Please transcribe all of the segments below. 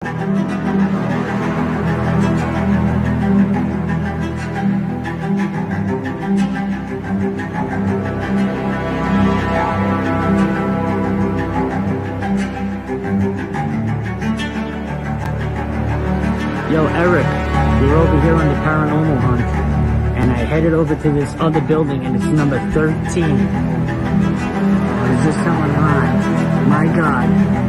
Yo, Eric, we're over here on the paranormal hunt, and I headed over to this other building, and it's number 13. What is this going on? My God.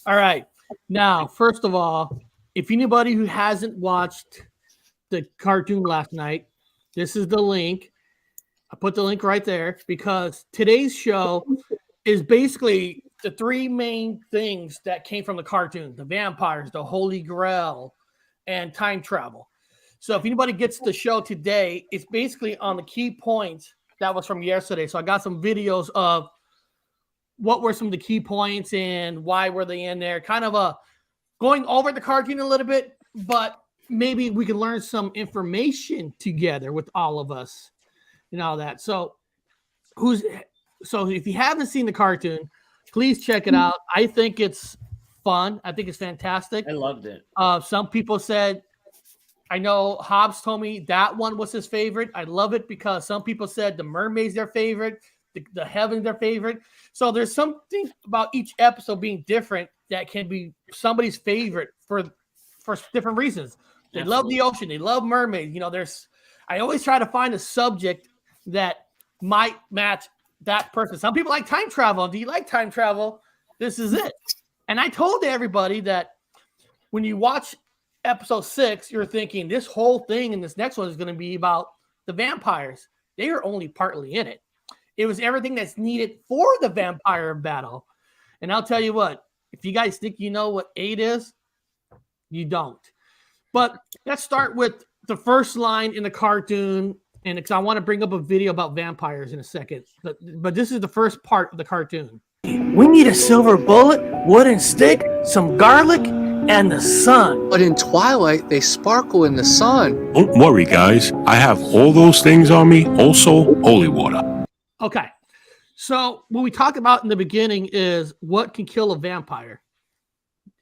All right. Now, first of all, if anybody who hasn't watched the cartoon last night, this is the link. I put the link right there because today's show is basically the three main things that came from the cartoon: the vampires, the Holy Grail, and time travel. So if anybody gets the show today, it's basically on the key points that was from yesterday. So I got some videos of what were some of the key points and why were they in there, kind of going over the cartoon a little bit, but maybe we can learn some information together with all of us and all that. So if you haven't seen the cartoon, please check it out. I think it's fun. I think it's fantastic. I loved it. Some people said, I know Hobbs told me that one was his favorite. I love it because some people said the mermaid's their favorite, the heaven's their favorite. So there's something about each episode being different that can be somebody's favorite for different reasons. They love the ocean. They love mermaids. I always try to find a subject that might match that person. Some people like time travel. Do you like time travel? This is it. And I told everybody that when you watch episode 6, you're thinking this whole thing and this next one is going to be about the vampires. They are only partly in it. It was everything that's needed for the vampire battle. And I'll tell you what, if you guys think you know what 8 is, you don't. But let's start with the first line in the cartoon. And because I want to bring up a video about vampires in a second. But this is the first part of the cartoon. We need a silver bullet, wooden stick, some garlic, and the sun. But in twilight, they sparkle in the sun. Don't worry, guys. I have all those things on me, also holy water. Okay, so what we talked about in the beginning is what can kill a vampire.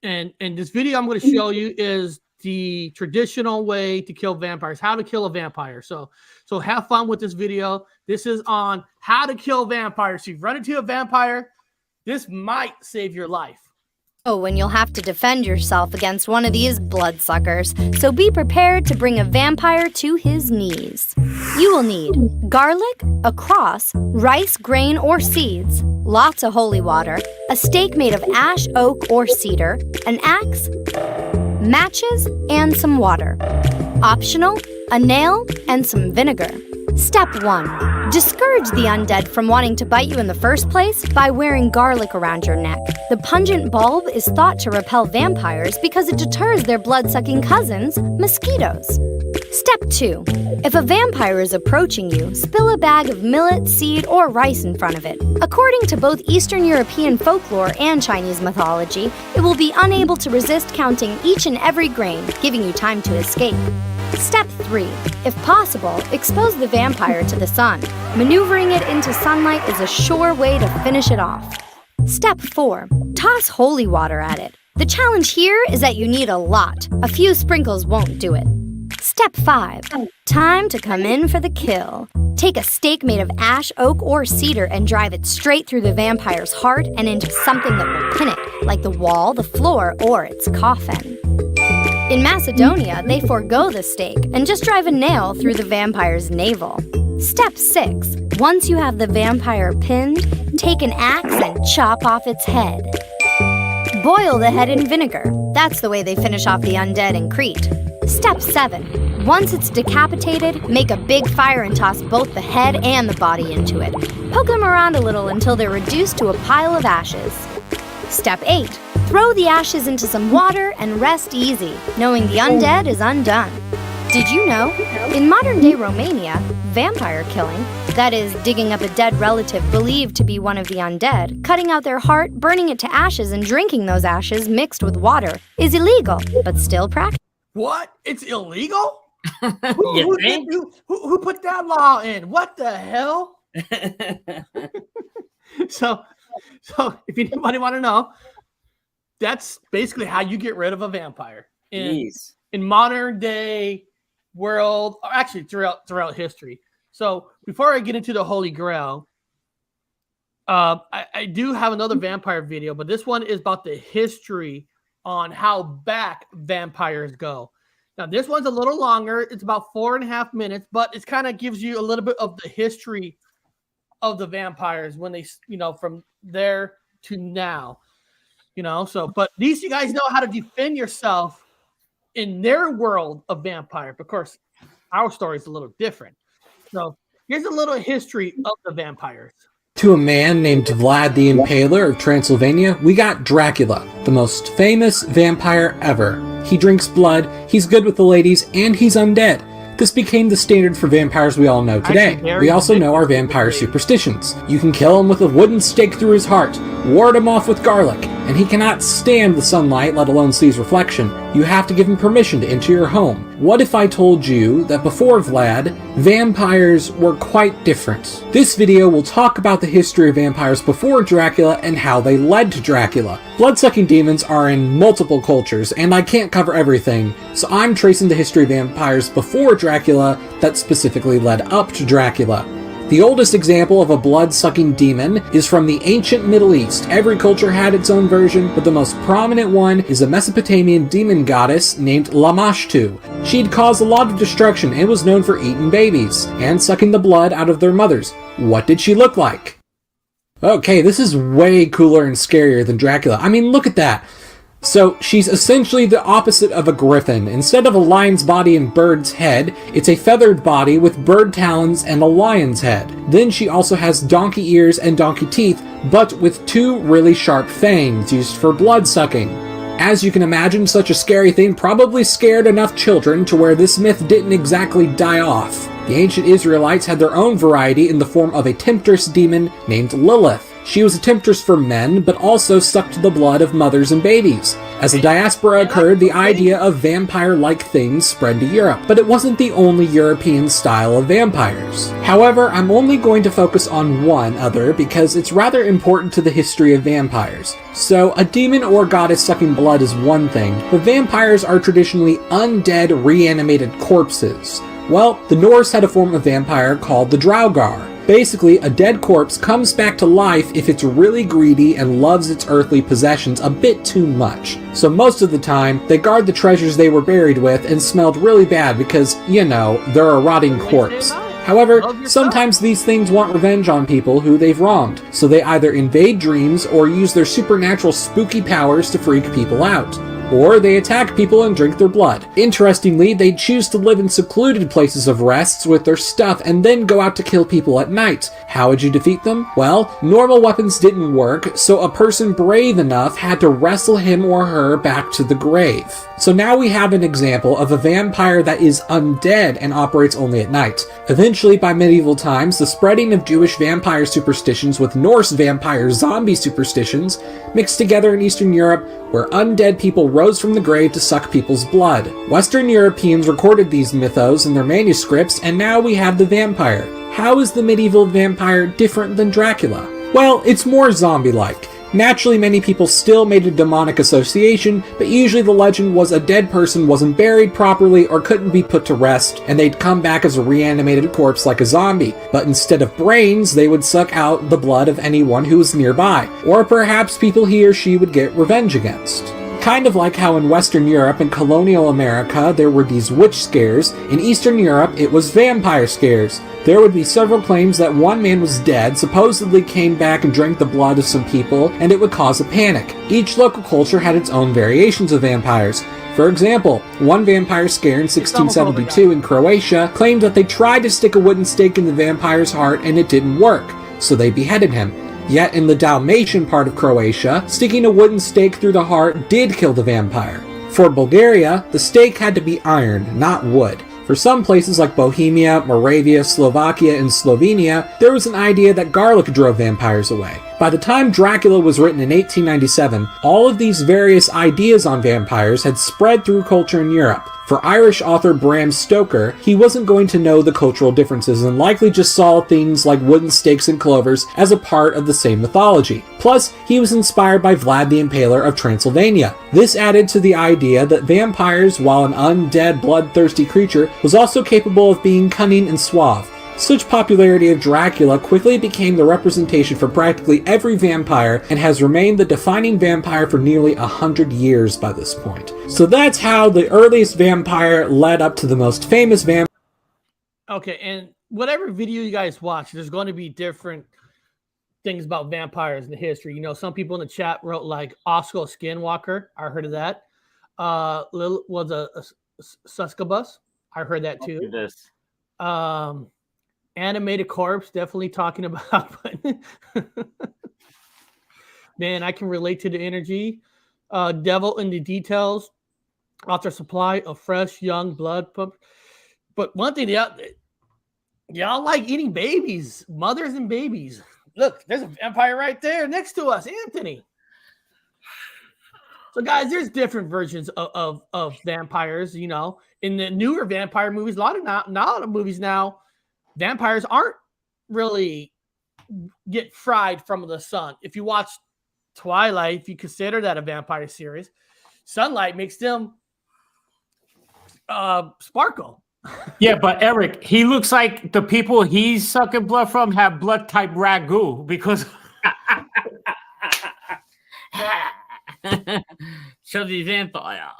And this video I'm going to show you is the traditional way to kill vampires, how to kill a vampire. So have fun with this video. This is on how to kill vampires. So if you run into a vampire, this might save your life. Oh, and you'll have to defend yourself against one of these bloodsuckers, so be prepared to bring a vampire to his knees. You will need garlic, a cross, rice grain or seeds, lots of holy water, a stake made of ash, oak, or cedar, an axe, matches, and some water. Optional, a nail, and some vinegar. Step 1. Discourage the undead from wanting to bite you in the first place by wearing garlic around your neck. The pungent bulb is thought to repel vampires because it deters their blood-sucking cousins, mosquitoes. Step 2. If a vampire is approaching you, spill a bag of millet, seed, or rice in front of it. According to both Eastern European folklore and Chinese mythology, it will be unable to resist counting each and every grain, giving you time to escape. Step 3. If possible, expose the vampire to the sun. Maneuvering it into sunlight is a sure way to finish it off. Step 4. Toss holy water at it. The challenge here is that you need a lot. A few sprinkles won't do it. Step 5. Time to come in for the kill. Take a stake made of ash, oak, or cedar and drive it straight through the vampire's heart and into something that will pin it, like the wall, the floor, or its coffin. In Macedonia, they forego the stake and just drive a nail through the vampire's navel. Step 6. Once you have the vampire pinned, take an axe and chop off its head. Boil the head in vinegar. That's the way they finish off the undead in Crete. Step 7. Once it's decapitated, make a big fire and toss both the head and the body into it. Poke them around a little until they're reduced to a pile of ashes. Step 8. Throw the ashes into some water and rest easy, knowing the undead is undone. Did you know? In modern-day Romania, vampire killing, that is, digging up a dead relative believed to be one of the undead, cutting out their heart, burning it to ashes, and drinking those ashes mixed with water, is illegal, but still practiced. What? It's illegal? You think? Who put that law in? What the hell? So if anybody want to know, that's basically how you get rid of a vampire in modern day world, or actually throughout history. So before I get into the Holy Grail, I do have another vampire video, but this one is about the history on how back vampires go. Now this one's a little longer. It's about 4.5 minutes, but it kind of gives you a little bit of the history of the vampires when they, from there to now, so, but at least you guys know how to defend yourself in their world of vampire. Of course, our story is a little different. So here's a little history of the vampires. To a man named Vlad the Impaler of Transylvania, we got Dracula, the most famous vampire ever. He drinks blood, he's good with the ladies, and he's undead. This became the standard for vampires we all know today. We also know our vampire superstitions. You can kill him with a wooden stake through his heart, ward him off with garlic, and he cannot stand the sunlight, let alone see his reflection. You have to give him permission to enter your home. What if I told you that before Vlad, vampires were quite different? This video will talk about the history of vampires before Dracula and how they led to Dracula. Blood-sucking demons are in multiple cultures, and I can't cover everything, so I'm tracing the history of vampires before Dracula that specifically led up to Dracula. The oldest example of a blood-sucking demon is from the ancient Middle East. Every culture had its own version, but the most prominent one is a Mesopotamian demon goddess named Lamashtu. She'd caused a lot of destruction and was known for eating babies and sucking the blood out of their mothers. What did she look like? Okay, this is way cooler and scarier than Dracula. I mean, look at that. So, she's essentially the opposite of a griffin. Instead of a lion's body and bird's head, it's a feathered body with bird talons and a lion's head. Then she also has donkey ears and donkey teeth, but with 2 really sharp fangs used for blood sucking. As you can imagine, such a scary thing probably scared enough children to where this myth didn't exactly die off. The ancient Israelites had their own variety in the form of a temptress demon named Lilith. She was a temptress for men, but also sucked the blood of mothers and babies. As the diaspora occurred, the idea of vampire-like things spread to Europe, but it wasn't the only European style of vampires. However, I'm only going to focus on one other because it's rather important to the history of vampires. So, a demon or goddess sucking blood is one thing, but vampires are traditionally undead, reanimated corpses. Well, the Norse had a form of vampire called the Draugr. Basically, a dead corpse comes back to life if it's really greedy and loves its earthly possessions a bit too much. So most of the time, they guard the treasures they were buried with and smelled really bad because, they're a rotting corpse. However, sometimes these things want revenge on people who they've wronged, so they either invade dreams or use their supernatural spooky powers to freak people out. Or they attack people and drink their blood. Interestingly, they choose to live in secluded places of rests with their stuff and then go out to kill people at night. How would you defeat them? Well, normal weapons didn't work, so a person brave enough had to wrestle him or her back to the grave. So now we have an example of a vampire that is undead and operates only at night. Eventually, by medieval times, the spreading of Jewish vampire superstitions with Norse vampire zombie superstitions mixed together in Eastern Europe, where undead people rose from the grave to suck people's blood. Western Europeans recorded these mythos in their manuscripts, and now we have the vampire. How is the medieval vampire different than Dracula? Well, it's more zombie-like. Naturally, many people still made a demonic association, but usually the legend was a dead person wasn't buried properly or couldn't be put to rest, and they'd come back as a reanimated corpse like a zombie. But instead of brains, they would suck out the blood of anyone who was nearby, or perhaps people he or she would get revenge against. Kind of like how in Western Europe and colonial America there were these witch scares, in Eastern Europe it was vampire scares. There would be several claims that one man was dead, supposedly came back and drank the blood of some people, and it would cause a panic. Each local culture had its own variations of vampires. For example, one vampire scare in 1672 in Croatia claimed that they tried to stick a wooden stake in the vampire's heart and it didn't work, so they beheaded him. Yet in the Dalmatian part of Croatia, sticking a wooden stake through the heart did kill the vampire. For Bulgaria, the stake had to be iron, not wood. For some places like Bohemia, Moravia, Slovakia, and Slovenia, there was an idea that garlic drove vampires away. By the time Dracula was written in 1897, all of these various ideas on vampires had spread through culture in Europe. For Irish author Bram Stoker, he wasn't going to know the cultural differences and likely just saw things like wooden stakes and clovers as a part of the same mythology. Plus, he was inspired by Vlad the Impaler of Transylvania. This added to the idea that vampires, while an undead, bloodthirsty creature, was also capable of being cunning and suave. Such popularity of Dracula quickly became the representation for practically every vampire and has remained the defining vampire for nearly 100 years by this point. So that's how the earliest vampire led up to the most famous vampire. Okay, and whatever video you guys watch, there's going to be different things about vampires in the history. You know, some people in the chat wrote like Oscar Skinwalker. I heard of that. Was a Succubus. I heard that too. This. Animated Corpse, definitely talking about. Man, I can relate to the energy. Devil in the Details. Author supply of fresh young blood pump. But one thing, y'all like eating babies, mothers and babies. Look, there's a vampire right there next to us, Anthony. So, guys, there's different versions of vampires. You know, in the newer vampire movies, a lot of movies now, vampires aren't really get fried from the sun. If you watch Twilight, if you consider that a vampire series, sunlight makes them sparkle. Yeah, but Eric, he looks like the people he's sucking blood from have blood type ragu because so the vampire.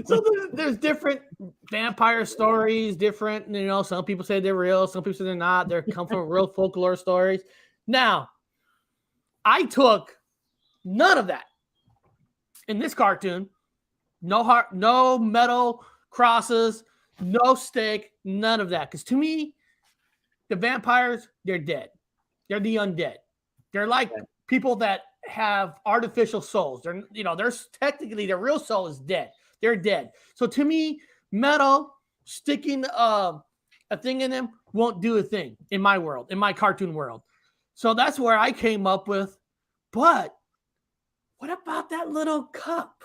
So there's different vampire stories, different, you know, some people say they're real, some people say they're not. They come from real folklore stories. Now, I took none of that in this cartoon. No heart, no metal crosses, no stake, none of that. Because to me, the vampires, they're dead. They're the undead. They're like people that have artificial souls. They're, you know, there's technically their real soul is dead. They're dead. So to me, metal sticking a thing in them won't do a thing in my world, in my cartoon world. So that's where I came up with. But what about that little cup?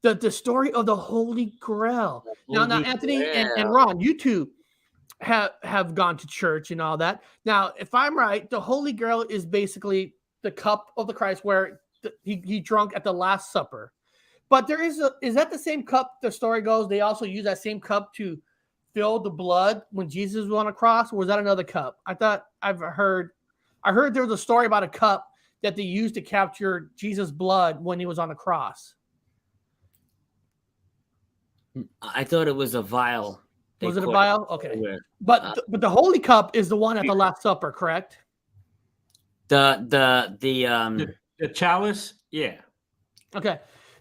The story of the Holy Grail. Now, Anthony and Ron, you two have gone to church and all that. Now, if I'm right, the Holy Grail is basically the cup of the Christ where he drunk at the Last Supper. But there is that the same cup the story goes? They also use that same cup to fill the blood when Jesus was on a cross, or was that another cup? I heard there was a story about a cup that they used to capture Jesus' blood when he was on the cross. I thought it was a vial. Was it a vial? Okay. But the Holy Cup is the one at the Last Supper, correct? The chalice? Yeah. Okay.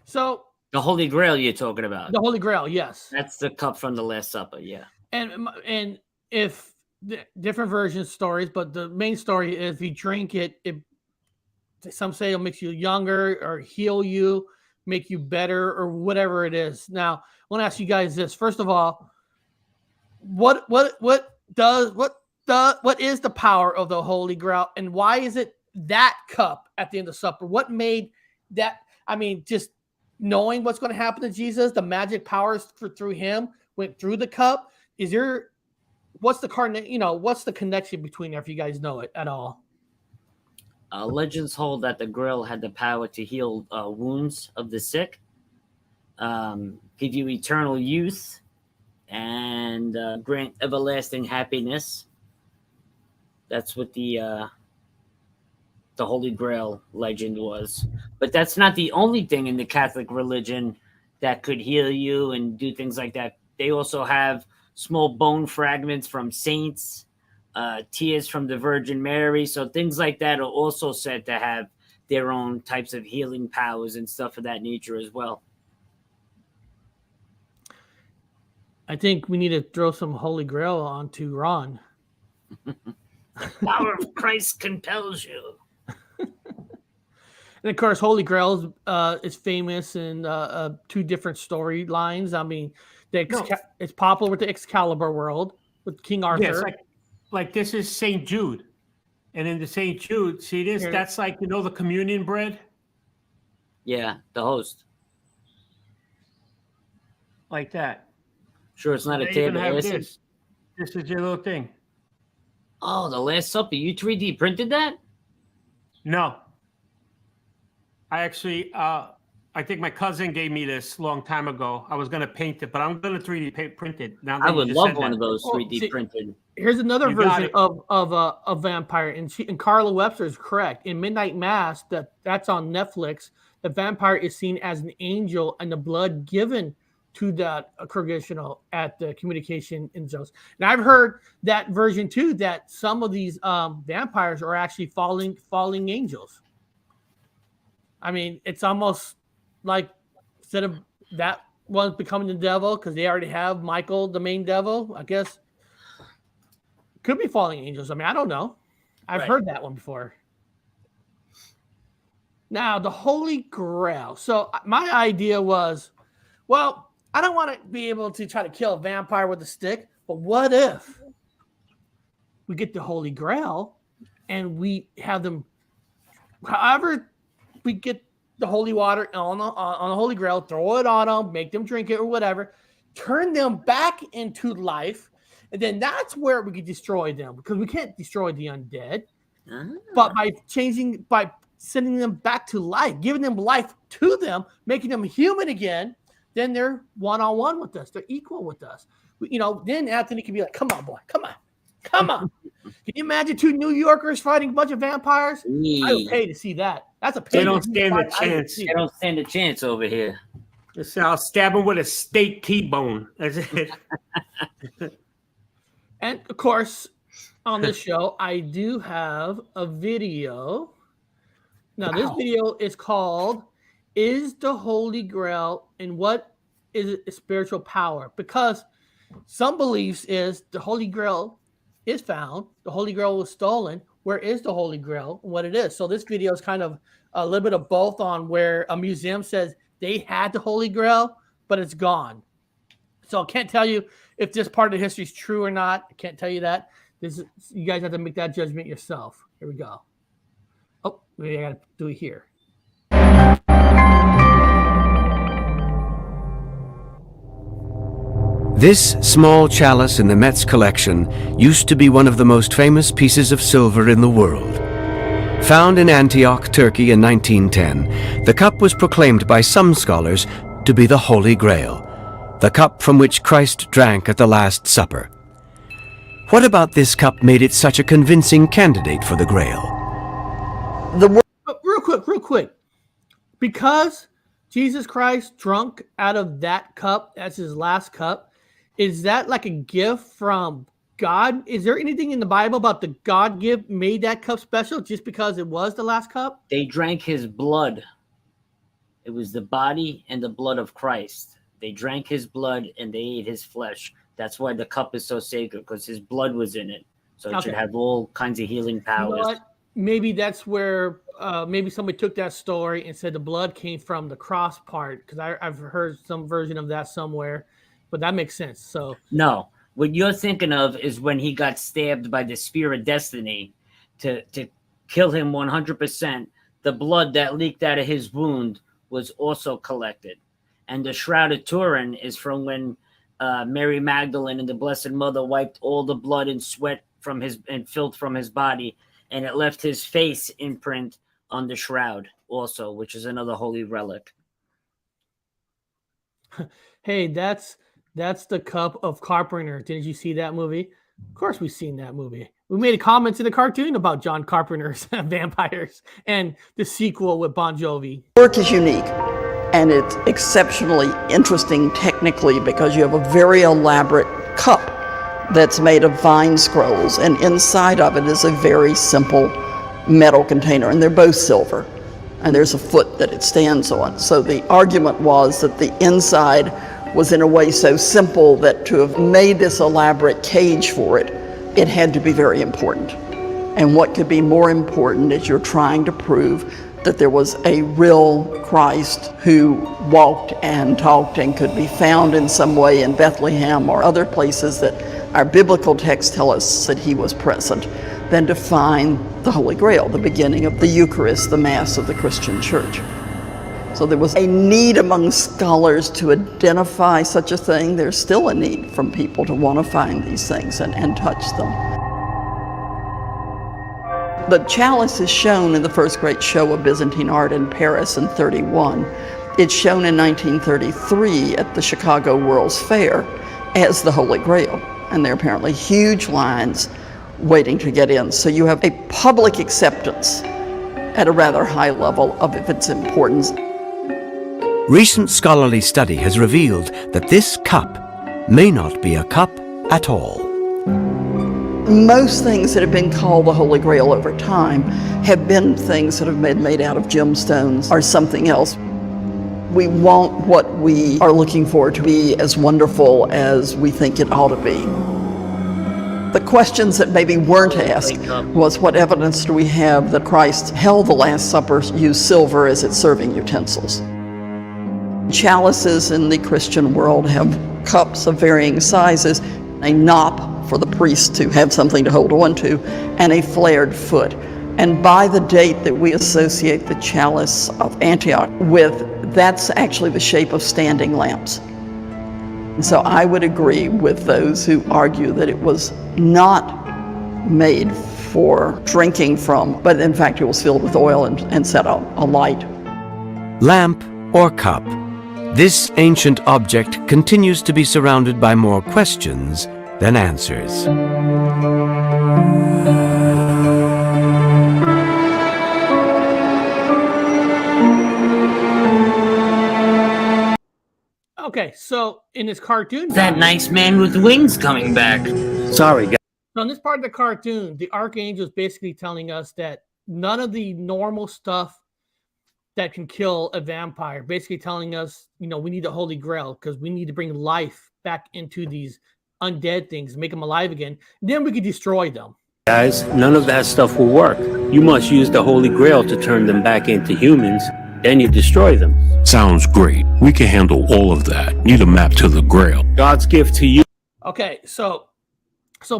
So the Holy Grail you're talking about. The Holy Grail, yes. That's the cup from the Last Supper, yeah. And if different versions stories, but the main story is if you drink it, some say it'll make you younger or heal you, make you better, or whatever it is. Now, I want to ask you guys this. First of all, what is the power of the Holy Grail, and why is it that cup at the end of supper? What made that? I mean, just knowing what's going to happen to Jesus, the magic powers through him went through the cup. What's the connection between there, if you guys know it at all? Legends hold that the Grail had the power to heal wounds of the sick, give you eternal youth, and grant everlasting happiness. That's what the Holy Grail legend was. But that's not the only thing in the Catholic religion that could heal you and do things like that. They also have small bone fragments from saints, tears from the Virgin Mary. So things like that are also said to have their own types of healing powers and stuff of that nature as well. I think we need to throw some Holy Grail onto Ron. Power of Christ compels you. And of course, Holy Grail is famous in 2 different storylines. I mean, it's popular with the Excalibur world with King Arthur. Yes, like this is St. Jude. And in the St. Jude, see this? Here. That's like, the communion bread? Yeah, the host. Like that. Sure, it's not a They even table. have Listen. this. This is your little thing. Oh, the Last Supper. You 3D printed that? No. I actually, I think my cousin gave me this a long time ago. I was going to paint it, but I'm going to 3D print it. Now that I you would just love said one that. of those Oh, 3D see- printed. Here's another You got version it. of a vampire, and Carla Webster is correct. In Midnight Mass, that's on Netflix. The vampire is seen as an angel, and the blood given to that congregational at the communication in zones. And I've heard that version too, that some of these vampires are actually falling angels. I mean, it's almost like instead of that one becoming the devil, because they already have Michael, the main devil, I guess. Could be falling angels. I mean, I don't know. I've Right. heard that one before. Now, the Holy Grail. So my idea was, well, I don't want to be able to try to kill a vampire with a stick, but what if we get the Holy Grail and we have them, however we get the holy water on the Holy Grail, throw it on them, make them drink it or whatever, turn them back into life, and then that's where we can destroy them, because we can't destroy the undead. But by sending them back to life, giving them life to them, making them human again, then they're one-on-one with us. They're equal with us. Then Anthony can be like, come on, boy, come on. Can you imagine 2 New Yorkers fighting a bunch of vampires? I would pay to see that. That's a pay. They don't stand a chance. They don't stand a chance over here. I'll stab him with a steak T-bone. That's it. And of course, on this show, I do have a video. Now, this video is called "Is the Holy Grail and What Is Its Spiritual Power?" Because some beliefs is the Holy Grail is found, the Holy Grail was stolen. Where is the Holy Grail and what it is? So this video is kind of a little bit of both, on where a museum says they had the Holy Grail, but it's gone. So I can't tell you if this part of the history is true or not. I can't tell you that. You guys have to make that judgment yourself. Here we go. Oh, maybe I got to do it here. This small chalice in the Met's collection used to be one of the most famous pieces of silver in the world. Found in Antioch, Turkey in 1910, the cup was proclaimed by some scholars to be the Holy Grail, the cup from which Christ drank at the Last Supper. What about this cup made it such a convincing candidate for the Grail? Real quick. Because Jesus Christ drunk out of that cup, that's his last cup, is that like a gift from God? Is there anything in the Bible about the God gift made that cup special just because it was the last cup? They drank his blood. It was the body and the blood of Christ. They drank his blood and they ate his flesh. That's why the cup is so sacred, because his blood was in it. So it should have all kinds of healing powers. You know what? Maybe that's where maybe somebody took that story and said the blood came from the cross part, because I've heard some version of that somewhere, but that makes sense. So No, what you're thinking of is when he got stabbed by the spear of destiny to kill him 100%. The blood that leaked out of his wound was also collected. And the Shroud of Turin is from when Mary Magdalene and the Blessed Mother wiped all the blood and sweat from and filth from his body, and it left his face imprint on the shroud also, which is another holy relic. hey, that's the cup of Carpenter. Didn't you see that movie? Of course we've seen that movie. We made a comment in the cartoon about John Carpenter's vampires and the sequel with Bon Jovi. Work is unique, and it's exceptionally interesting technically because you have a very elaborate cup that's made of vine scrolls, and inside of it is a very simple metal container, and they're both silver, and there's a foot that it stands on. So the argument was that the inside was in a way so simple that to have made this elaborate cage for it, it had to be very important. And what could be more important is you're trying to prove that there was a real Christ who walked and talked and could be found in some way in Bethlehem or other places that our biblical texts tell us that he was present, than to find the Holy Grail, the beginning of the Eucharist, the Mass of the Christian Church. So there was a need among scholars to identify such a thing. There's still a need from people to want to find these things and touch them. The chalice is shown in the first great show of Byzantine art in Paris in 31. It's shown in 1933 at the Chicago World's Fair as the Holy Grail. And there are apparently huge lines waiting to get in. So you have a public acceptance at a rather high level of its importance. Recent scholarly study has revealed that this cup may not be a cup at all. Most things that have been called the Holy Grail over time have been things that have been made out of gemstones or something else. We want what we are looking for to be as wonderful as we think it ought to be. The questions that maybe weren't asked was, what evidence do we have that Christ held the Last Supper, used silver as its serving utensils? Chalices in the Christian world have cups of varying sizes, a knop for the priest to have something to hold on to, and a flared foot. And by the date that we associate the chalice of Antioch with, that's actually the shape of standing lamps. And so I would agree with those who argue that it was not made for drinking from, but in fact it was filled with oil and set a light. Lamp or cup, this ancient object continues to be surrounded by more questions than answers. Okay, so in this cartoon, That nice man with wings coming back. Sorry, guys. so in this part of the cartoon, the Archangel is basically telling us that none of the normal stuff that can kill a vampire, basically telling us, we need the Holy Grail because we need to bring life back into these undead things, make them alive again. Then we can destroy them. Guys, none of that stuff will work. You must use the Holy Grail to turn them back into humans. Then you destroy them. Sounds great. We can handle all of that. Need a map to the Grail. God's gift to you. Okay, so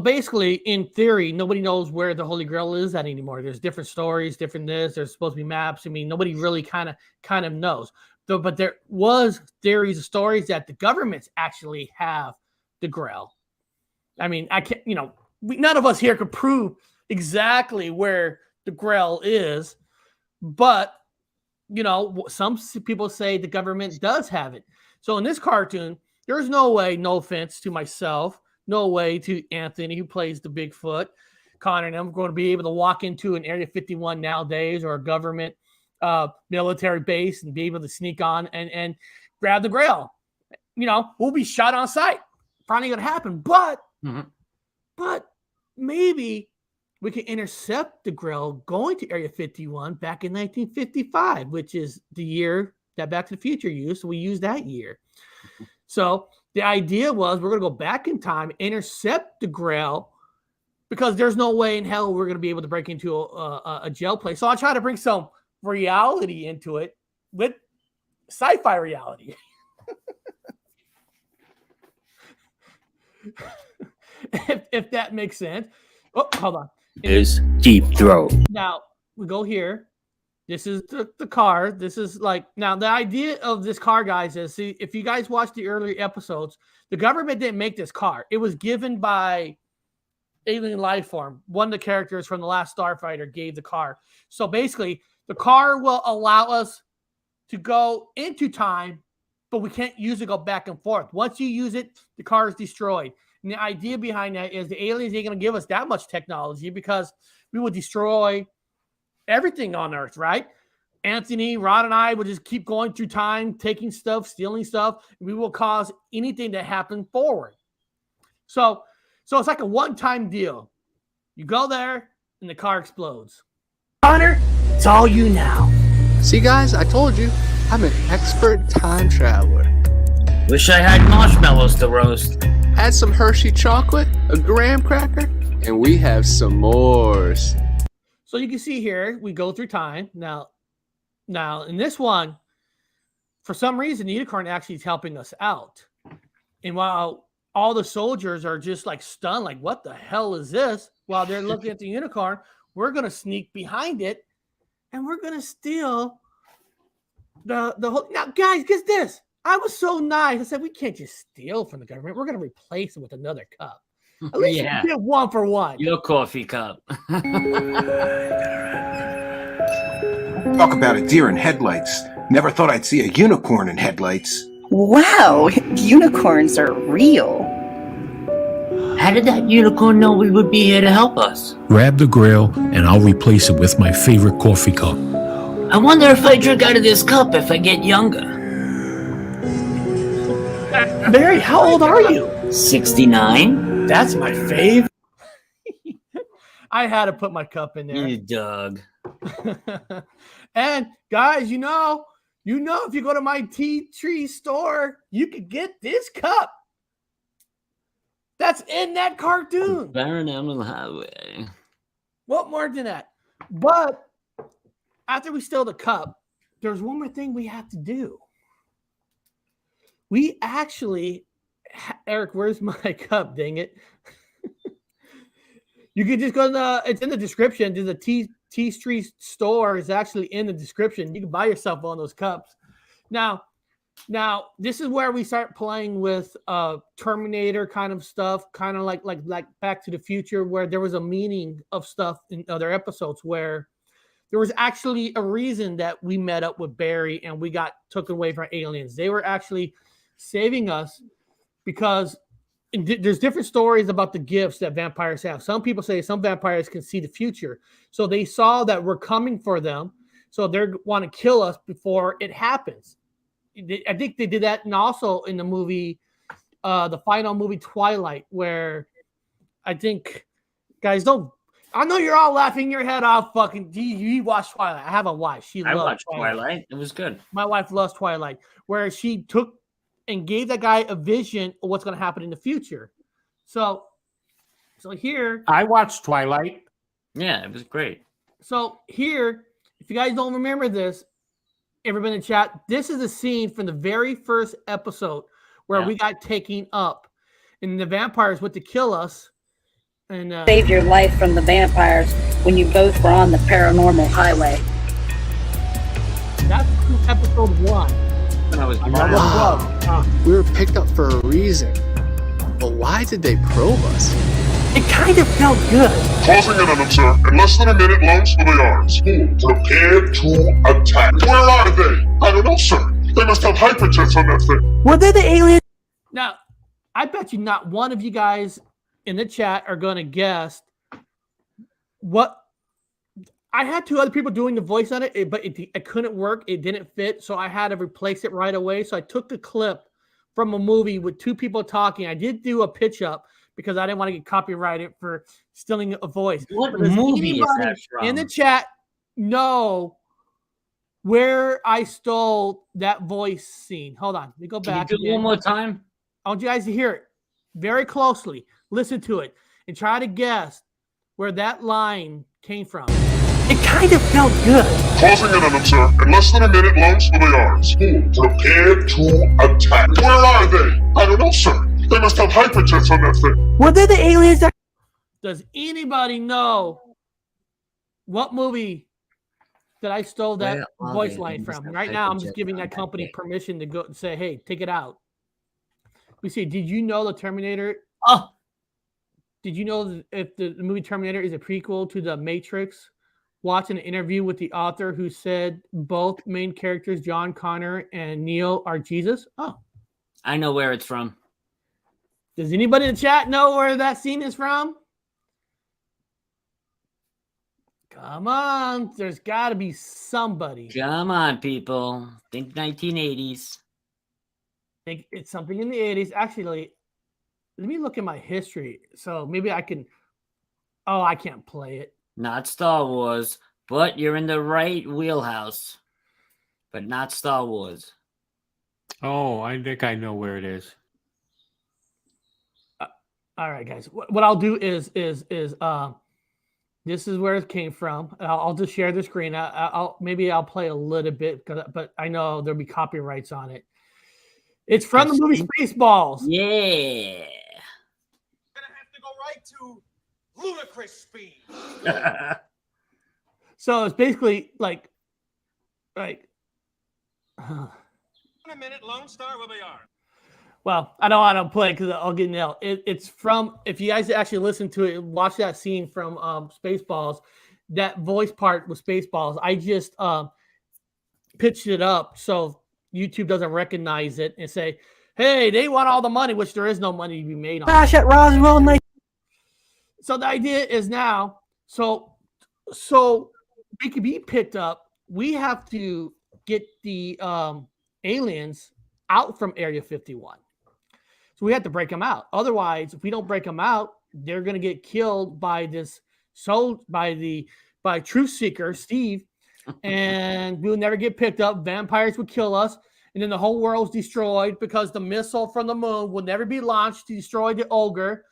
basically, in theory, nobody knows where the Holy Grail is at anymore. There's different stories, different this. There's supposed to be maps. I mean, nobody really kind of knows. But there was theories, stories that the governments actually have the Grail. I mean, I can't. None of us here could prove exactly where the Grail is, but some people say the government does have it. So in this cartoon, there's no way, no offense to myself, no way to Anthony, who plays the Bigfoot, Connor, and I'm going to be able to walk into an Area 51 nowadays or a government military base and be able to sneak on and grab the Grail. We'll be shot on sight. Probably going to happen, but maybe we can intercept the Grail going to Area 51 back in 1955, which is the year that Back to the Future used. So we used that year. So the idea was we're going to go back in time, intercept the Grail, because there's no way in hell we're going to be able to break into a jail place. So I'll try to bring some reality into it with sci-fi reality. if that makes sense. Oh, hold on. Is Deep Throat. Now we go here. This is the car. This is now the idea of this car, guys, is if you guys watched the earlier episodes, the government didn't make this car. It was given by alien life form. One of the characters from The Last Starfighter gave the car. So basically, the car will allow us to go into time, but we can't use it to go back and forth. Once you use it, the car is destroyed. And the idea behind that is the aliens ain't going to give us that much technology because we will destroy everything on Earth, right? Anthony, Rod, and I will just keep going through time, taking stuff, stealing stuff. And we will cause anything to happen forward. So it's like a one-time deal. You go there, and the car explodes. Connor, it's all you now. See, guys, I told you, I'm an expert time traveler. Wish I had marshmallows to roast. Add some Hershey chocolate, a graham cracker, and we have s'mores. So you can see here, we go through time. Now, Now, in this one, for some reason, the unicorn actually is helping us out. And while all the soldiers are just like stunned, like, what the hell is this? While they're looking at the unicorn, we're going to sneak behind it and we're going to steal the whole. Now, guys, get this. I was so nice. I said, we can't just steal from the government. We're going to replace it with another cup. At least you get one for one. Your coffee cup. Talk about a deer in headlights. Never thought I'd see a unicorn in headlights. Wow, unicorns are real. How did that unicorn know we would be here to help us? Grab the grail, and I'll replace it with my favorite coffee cup. I wonder if I drink out of this cup if I get younger. Barry, how old are you? 69. That's my fave. I had to put my cup in there. You dog. And guys, you know, if you go to my tea tree store, you could get this cup. That's in that cartoon. ParanormalHighway. What more than that? But after we steal the cup, there's one more thing we have to do. We actually, Eric, where's my cup? Dang it. You can just go to it's in the description. There's a tea tree store is actually in the description. You can buy yourself one of those cups. Now, this is where we start playing with Terminator kind of stuff, kind of like Back to the Future, where there was a meaning of stuff in other episodes where there was actually a reason that we met up with Barry and we got taken away from aliens. They were actually saving us because there's different stories about the gifts that vampires have. Some people say some vampires can see the future. So they saw that we're coming for them. So they want to kill us before it happens. I think they did that. And also in the movie, the final movie Twilight, where I think, guys, I know you're all laughing your head off. Fucking, you watched Twilight. I have a wife. I watched Twilight. It was good. My wife loves Twilight, where she took and gave that guy a vision of what's going to happen in the future. So here, I watched Twilight. Yeah, it was great. So here, if you guys don't remember this, everybody in the chat, this is a scene from the very first episode where we got taken up, and the vampires went to kill us. And Saved your life from the vampires when you both were on the paranormal highway. That's episode 1. When I was We were picked up for a reason. But why did they probe us? It kind of felt good. Closing in on them, sir. In less than a minute, launch for the arms. Prepare to attack. Where are they? I don't know, sir. They must have hyperjets on that thing. Were they the aliens? Now, I bet you not one of you guys in the chat are going to guess what. I had 2 other people doing the voice on it, but it couldn't work. It didn't fit, so I had to replace it right away. So I took the clip from a movie with 2 people talking. I did do a pitch up because I didn't want to get copyrighted for stealing a voice. What movie is that from? In the chat, know where I stole that voice scene. Hold on. Let me go back. Can you do it one more time? I want you guys to hear it very closely. Listen to it and try to guess where that line came from. It kind of felt good. Closing in on them, sir. In less than a minute, launch for the arms. Prepare to attack. Where are they? I don't know, sir. They must have hyperjets on that thing. Were they the aliens that... Does anybody know what movie that I stole that voice line from? Right now, I'm just giving that company permission to go and say, hey, take it out. We see, did you know the Terminator... Oh! Did you know if the movie Terminator is a prequel to The Matrix? Watching an interview with the author who said both main characters, John Connor and Neo, are Jesus. Oh, I know where it's from. Does anybody in the chat know where that scene is from? Come on. There's got to be somebody. Come on, people. Think 1980s. Think it's something in the 80s. Actually, let me look at my history. So maybe I can... Oh, I can't play it. Not Star Wars, but you're in the right wheelhouse. But not Star Wars. Oh, I think I know where it is. All right, guys. What I'll do is This is where it came from. I'll just share the screen. Maybe I'll play a little bit, but I know there'll be copyrights on it. It's from the movie Spaceballs. Yeah. To ludicrous speed. So it's basically like In a minute, Lone Star will be armed. well, I don't want to play because I'll get nailed. It's from, if you guys actually listen to it, watch that scene from Spaceballs. That voice part was Spaceballs. I just pitched it up so YouTube doesn't recognize it and say, hey, they want all the money, which there is no money to be made on. Crash at Roswell. So the idea is now, so we could be picked up. We have to get the aliens out from Area 51. So we have to break them out. Otherwise, if we don't break them out, they're going to get killed by by Truth Seeker Steve, and we'll never get picked up. Vampires would kill us, and then the whole world's destroyed because the missile from the moon will never be launched to destroy the ogre.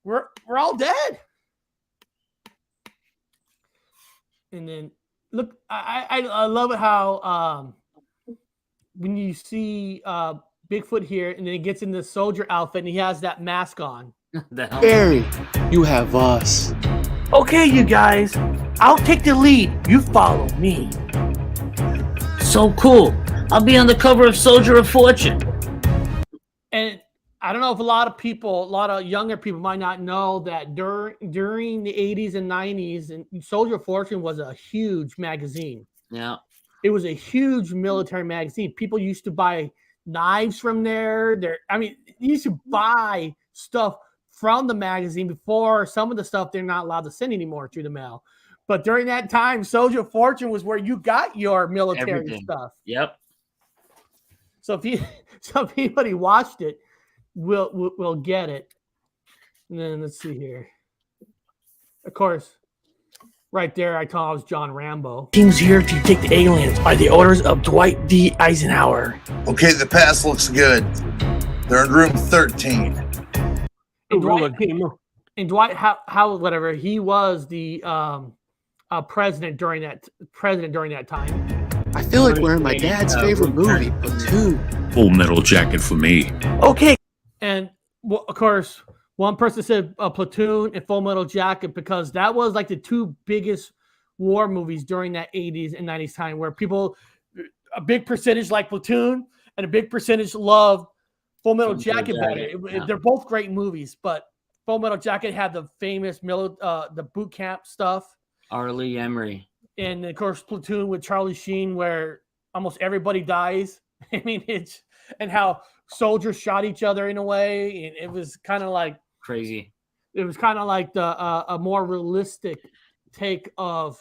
We're all dead. And then look, I love it how when you see Bigfoot here, and then he gets in the soldier outfit and he has that mask on. Barry, you have us. Okay, you guys, I'll take the lead. You follow me. So cool. I'll be on the cover of Soldier of Fortune. And I don't know if a lot of younger people might not know that during the 80s and 90s, and Soldier of Fortune was a huge magazine. Yeah. It was a huge military magazine. People used to buy knives from there. You used to buy stuff from the magazine before some of the stuff they're not allowed to send anymore through the mail. But during that time, Soldier of Fortune was where you got your military stuff. Yep. So if anybody watched it, we'll get it. And then let's see here. Of course, right there, I thought I was John Rambo. Team's here to take the aliens by the orders of Dwight D. Eisenhower. Okay, the pass looks good. They're in room 13. And Dwight, how whatever, he was the president during that time. I feel like we're in my dad's favorite movie, Platoon. Full Metal Jacket for me. Okay. And of course, one person said Platoon and Full Metal Jacket because that was like the two biggest war movies during that 80s and 90s time, where people, a big percentage like Platoon and a big percentage loved Full Metal Jacket better. They're both great movies, but Full Metal Jacket had the famous the boot camp stuff. Arlie Emery. And of course, Platoon with Charlie Sheen, where almost everybody dies. I mean, and how soldiers shot each other in a way, and it was kind of like crazy. It was kind of like a more realistic take of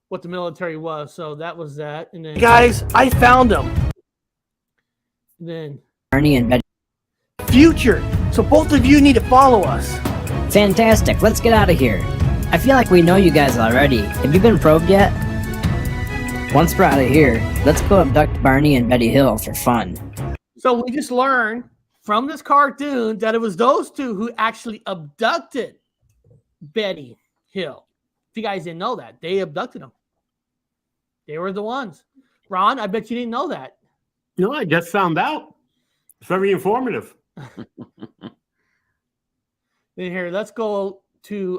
what the military was. So that was that. And then, guys, I found them. Then Ernie and Betty. Future. So both of you need to follow us. Fantastic. Let's get out of here. I feel like we know you guys already. Have you been probed yet? Once we're out of here, let's go abduct Barney and Betty Hill for fun. So we just learned from this cartoon that it was those two who actually abducted Betty Hill. If you guys didn't know that, they abducted them. They were the ones. Ron, I bet you didn't know that. No, I just found out. It's very informative. Then here, let's go to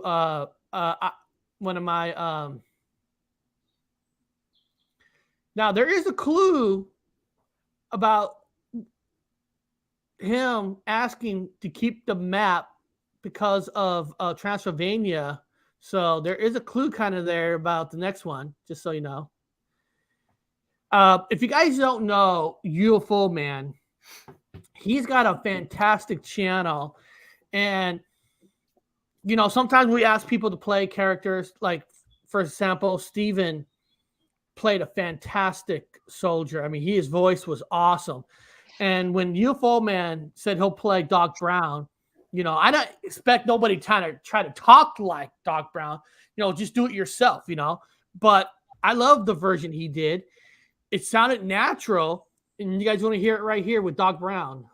one of my. Now there is a clue about him asking to keep the map because of Transylvania. So there is a clue kind of there about the next one, just so you know. If you guys don't know UFO Man, he's got a fantastic channel. And, you know, sometimes we ask people to play characters. Like, for example, Steven played a fantastic soldier. I mean, his voice was awesome. And when UFO Man said he'll play Doc Brown, you know, I don't expect nobody try to talk like Doc Brown. You know, just do it yourself, you know. But I love the version he did. It sounded natural. And you guys want to hear it right here with Doc Brown.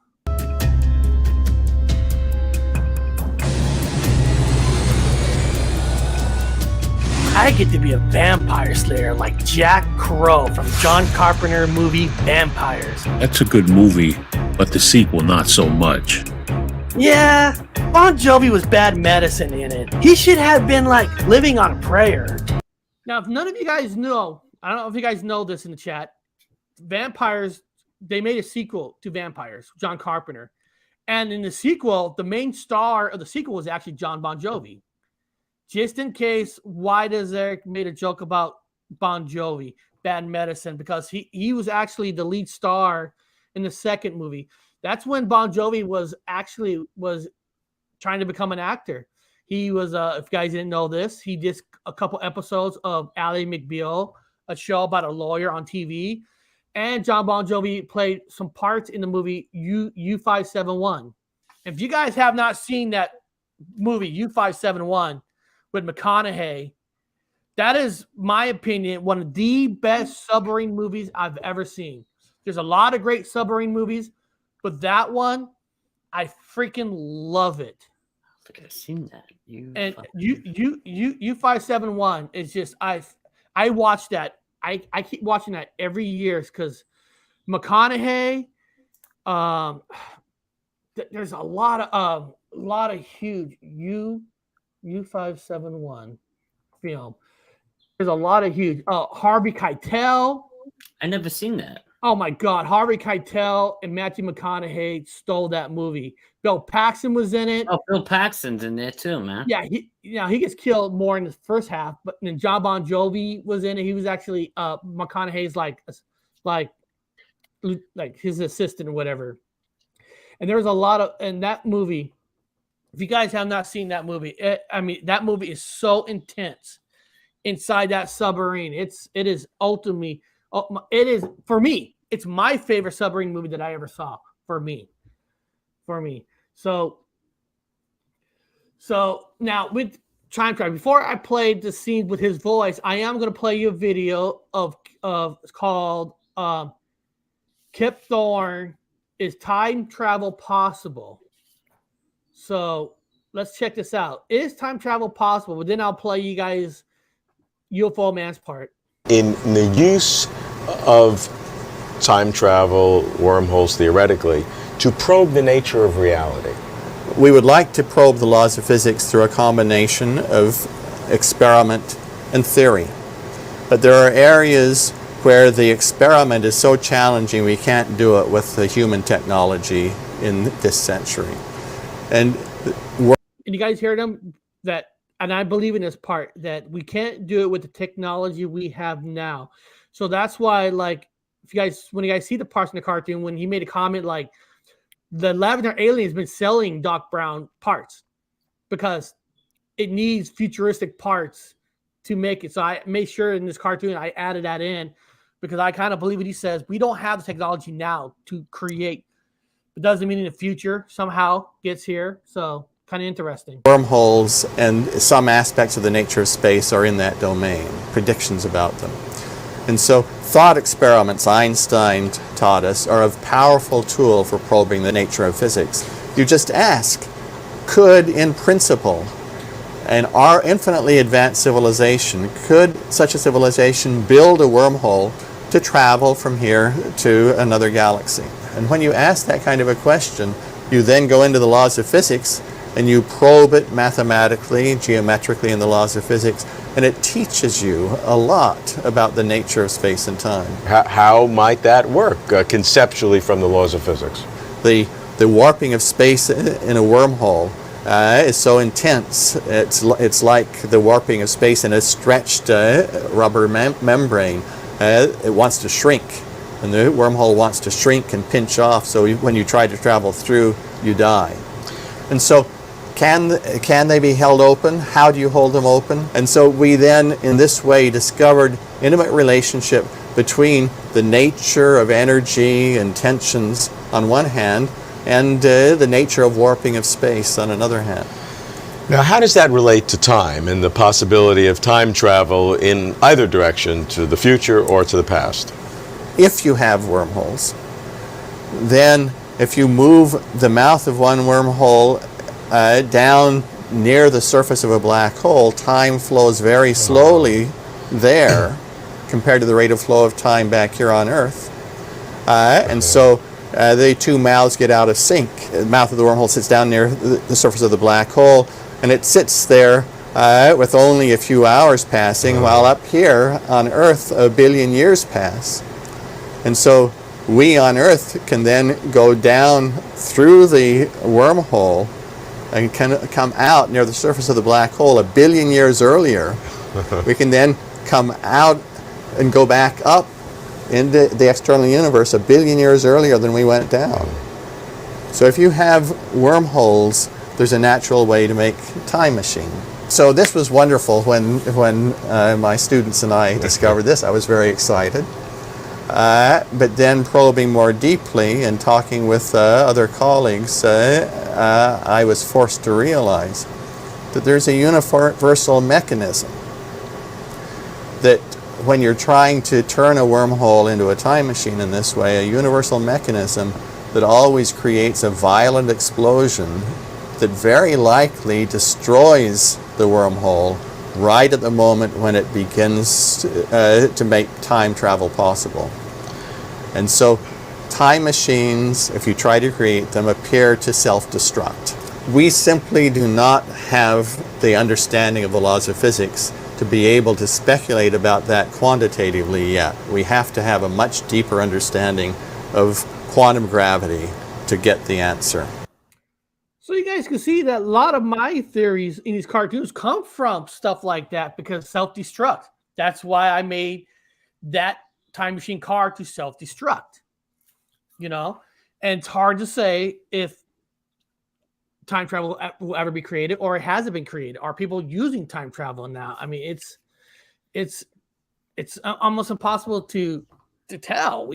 I get to be a vampire slayer like Jack Crow from John Carpenter movie Vampires. That's a good movie, but the sequel not so much. Yeah, Bon Jovi was bad medicine in it. He should have been like living on a prayer. Now, if none of you guys know, I don't know if you guys know this in the chat, Vampires, they made a sequel to Vampires, John Carpenter. And in the sequel, the main star of the sequel was actually John Bon Jovi. Just in case, why does Eric made a joke about Bon Jovi, bad medicine? Because he was actually the lead star in the second movie. That's when Bon Jovi was trying to become an actor. He was, if you guys didn't know this, he did a couple episodes of Ally McBeal, a show about a lawyer on TV. And John Bon Jovi played some parts in the movie U571. If you guys have not seen that movie U571 with McConaughey, that is, my opinion, one of the best submarine movies I've ever seen. There's a lot of great submarine movies, but that one, I freaking love it. I think I've seen that. U571 is just, I watched that. I keep watching that every year because McConaughey, there's a lot of huge U571 film. There's a lot of huge. Harvey Keitel. I never seen that. Oh my God, Harvey Keitel and Matthew McConaughey stole that movie. Bill Paxton was in it. Oh, Bill Paxton's in there too, man. Yeah, he gets killed more in the first half, but then John Bon Jovi was in it. He was actually McConaughey's like his assistant or whatever. And there was a lot of in that movie. If you guys have not seen that movie, that movie is so intense inside that submarine. It is ultimately. It is, for me, it's my favorite submarine movie that I ever saw, for me. So now with Time Travel, before I played the scene with his voice, I am going to play you a video of it's called Kip Thorne, Is Time Travel Possible? So let's check this out. Is time travel possible? But then I'll play you guys UFO Man's part. In the use of time travel, wormholes theoretically, to probe the nature of reality. We would like to probe the laws of physics through a combination of experiment and theory. But there are areas where the experiment is so challenging we can't do it with the human technology in this century. And you guys hear them? And I believe in this part, that we can't do it with the technology we have now. So that's why, like, when you guys see the parts in the cartoon, when he made a comment like, the Lavender alien has been selling Doc Brown parts because it needs futuristic parts to make it. So I made sure in this cartoon I added that in because I kind of believe what he says. We don't have the technology now to create. It doesn't mean in the future somehow gets here. So kind of interesting. Wormholes and some aspects of the nature of space are in that domain, predictions about them. And so thought experiments, Einstein taught us, are a powerful tool for probing the nature of physics. You just ask, could, in principle, our infinitely advanced civilization, could such a civilization build a wormhole to travel from here to another galaxy? And when you ask that kind of a question, you then go into the laws of physics and you probe it mathematically, geometrically in the laws of physics, and it teaches you a lot about the nature of space and time. How might that work conceptually from the laws of physics? The warping of space in a wormhole is so intense. It's like the warping of space in a stretched rubber membrane. It wants to shrink, and the wormhole wants to shrink and pinch off, so when you try to travel through, you die. And so can they be held open? How do you hold them open? And so we then, in this way, discovered intimate relationship between the nature of energy and tensions on one hand and the nature of warping of space on another hand. Now, how does that relate to time and the possibility of time travel in either direction, to the future or to the past? If you have wormholes, then if you move the mouth of one wormhole down near the surface of a black hole, time flows very slowly there compared to the rate of flow of time back here on Earth. And so the two mouths get out of sync. The mouth of the wormhole sits down near the surface of the black hole, and it sits there with only a few hours passing, while up here on Earth, 1 billion years pass. And so we on Earth can then go down through the wormhole and can come out near the surface of the black hole 1 billion years earlier. We can then come out and go back up into the external universe 1 billion years earlier than we went down. So if you have wormholes, there's a natural way to make a time machine. So this was wonderful when my students and I discovered this. I was very excited. But then probing more deeply and talking with other colleagues, I was forced to realize that there's a universal mechanism that when you're trying to turn a wormhole into a time machine in this way, a universal mechanism that always creates a violent explosion that very likely destroys the wormhole right at the moment when it begins to make time travel possible. And so time machines, if you try to create them, appear to self-destruct. We simply do not have the understanding of the laws of physics to be able to speculate about that quantitatively yet. We have to have a much deeper understanding of quantum gravity to get the answer. So you guys can see that a lot of my theories in these cartoons come from stuff like that, because self-destruct. That's why I made that time machine car to self-destruct. You know, and it's hard to say if time travel will ever be created, or it hasn't been created. Are people using time travel now? I mean, it's almost impossible to tell.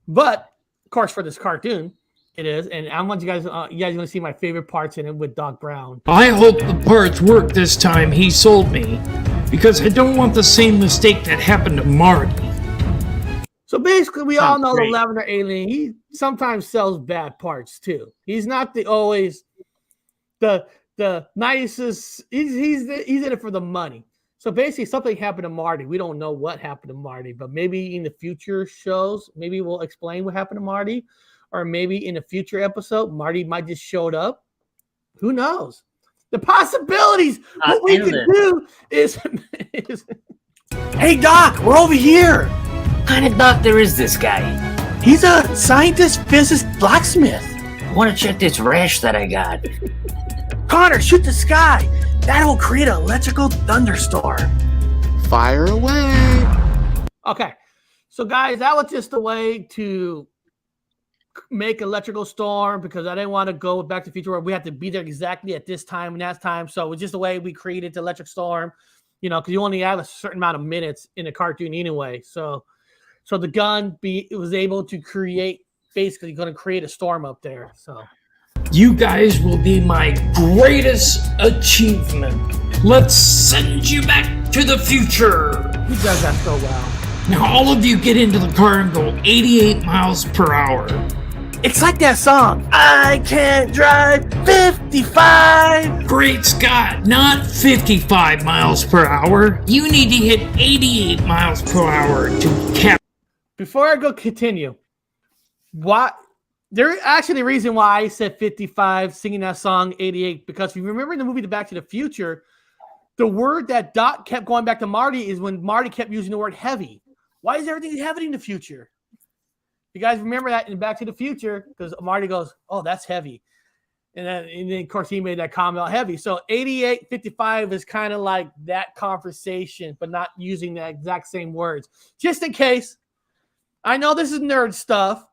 But of course, for this cartoon, it is. And I want you guys want to see my favorite parts in it with Doc Brown. I hope the parts work this time he sold me, because I don't want the same mistake that happened to Marty. So basically, we all know the Lavender Alien. He sometimes sells bad parts too. He's not always the nicest. He's in it for the money. So basically, something happened to Marty. We don't know what happened to Marty, but maybe in the future shows, maybe we'll explain what happened to Marty, or maybe in a future episode, Marty might just showed up. Who knows? The possibilities. What we can do is Hey, Doc, we're over here. What kind of doctor is this guy? He's a scientist, physicist, blacksmith. I want to check this rash that I got. Connor, shoot the sky. That'll create an electrical thunderstorm. Fire away. Okay. So, guys, that was just a way to make electrical storm, because I didn't want to go back to the future where we have to be there exactly at this time and that time. So, it's just the way we created the electric storm, you know, because you only have a certain amount of minutes in a cartoon anyway. So the gun was able to create, basically going to create a storm up there. So You guys will be my greatest achievement. Let's send you back to the future. He does that so well. Now all of you get into the car and go 88 miles per hour. It's like that song, I can't drive 55. Great Scott, not 55 miles per hour. You need to hit 88 miles per hour to cap. Before I continue, there's actually the reason why I said 55 singing that song 88, because if you remember in the movie The Back to the Future, the word that Doc kept going back to Marty is when Marty kept using the word heavy. Why is everything heavy in the future? You guys remember that in Back to the Future, because Marty goes, oh, that's heavy. And then of course, he made that comment about heavy. So 88, 55 is kind of like that conversation, but not using the exact same words. Just in case. I know this is nerd stuff.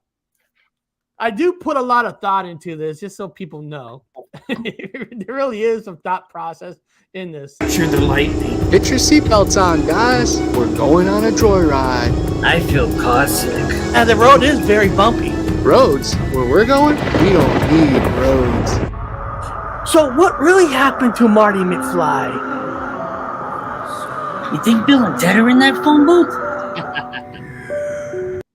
I do put a lot of thought into this, just so people know. There really is some thought process in this. Sure, the lightning. Get your seatbelts on, guys. We're going on a joyride. I feel car sick. And the road is very bumpy. Roads? Where we're going? We don't need roads. So what really happened to Marty McFly? You think Bill and Ted are in that phone booth?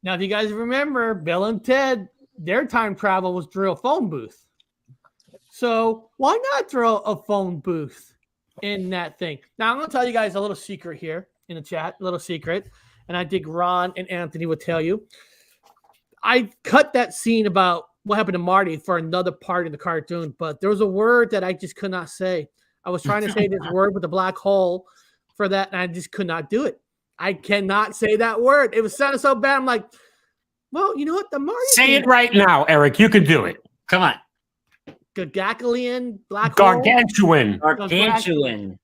Now, if you guys remember, Bill and Ted, their time travel was through a phone booth. So why not throw a phone booth in that thing? Now I'm going to tell you guys a little secret here in the chat, a little secret. And I think Ron and Anthony would tell you. I cut that scene about what happened to Marty for another part in the cartoon, but there was a word that I just could not say. I was trying to say this word with a black hole for that, and I just could not do it. I cannot say that word. It was sounding so bad. I'm like, well, you know what? The Marty Say it right now, Eric. You can do it. Come on. Gargantuan, black Gargantuan. hole. Gargantuan.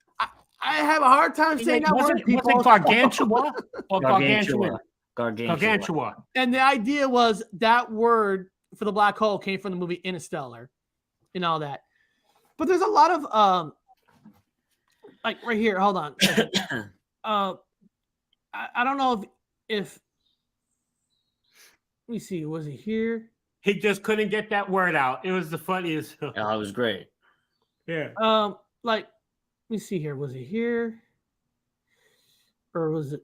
I have a hard time saying that word. Was it gargantua or Gargantua. gargantua? Gargantua. And the idea was that word for the black hole came from the movie Interstellar and all that. But there's a lot of like right here. Hold on. I don't know if let me see. Was it here? He just couldn't get that word out. It was the funniest. Oh, it was great. Yeah. Like, let me see here. Was it here? Or was it?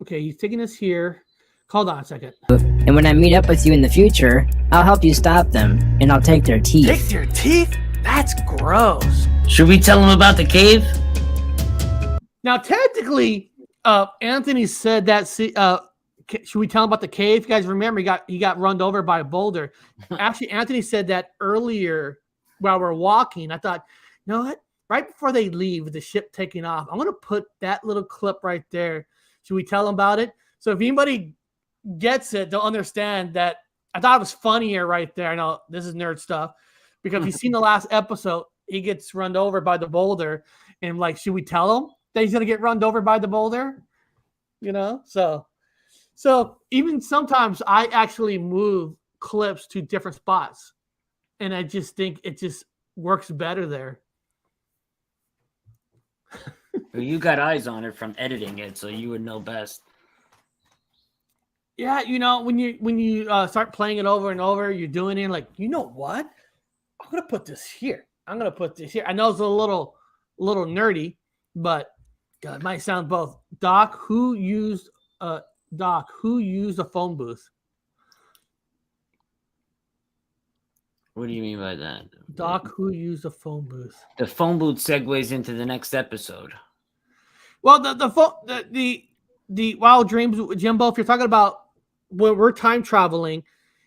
Okay, he's taking us here. Hold on a second. And when I meet up with you in the future, I'll help you stop them, and I'll take their teeth. Take their teeth? That's gross. Should we tell him about the cave? Now, technically, Anthony said that. Should we tell him about the cave? You guys remember he got run over by a boulder. Actually, Anthony said that earlier while we're walking. I thought, you know what? Right before they leave with the ship taking off, I'm going to put that little clip right there. Should we tell them about it? So if anybody gets it, they'll understand that. I thought it was funnier right there. I know this is nerd stuff because if you've seen the last episode, he gets run over by the boulder, and like, should we tell him that he's going to get run over by the boulder? You know, so even sometimes I actually move clips to different spots, and I just think it just works better there. You got eyes on it from editing it, so you would know best. Yeah, you know, when you start playing it over and over, you're doing it like, you know what? I'm gonna put this here. I'm gonna put this here. I know it's a little nerdy, but God, it might sound both. Doc, who used a phone booth? What do you mean by that? Doc, who used a phone booth? The phone booth segues into the next episode. Well, the Wild Dreams, Jimbo, if you're talking about when we're time traveling,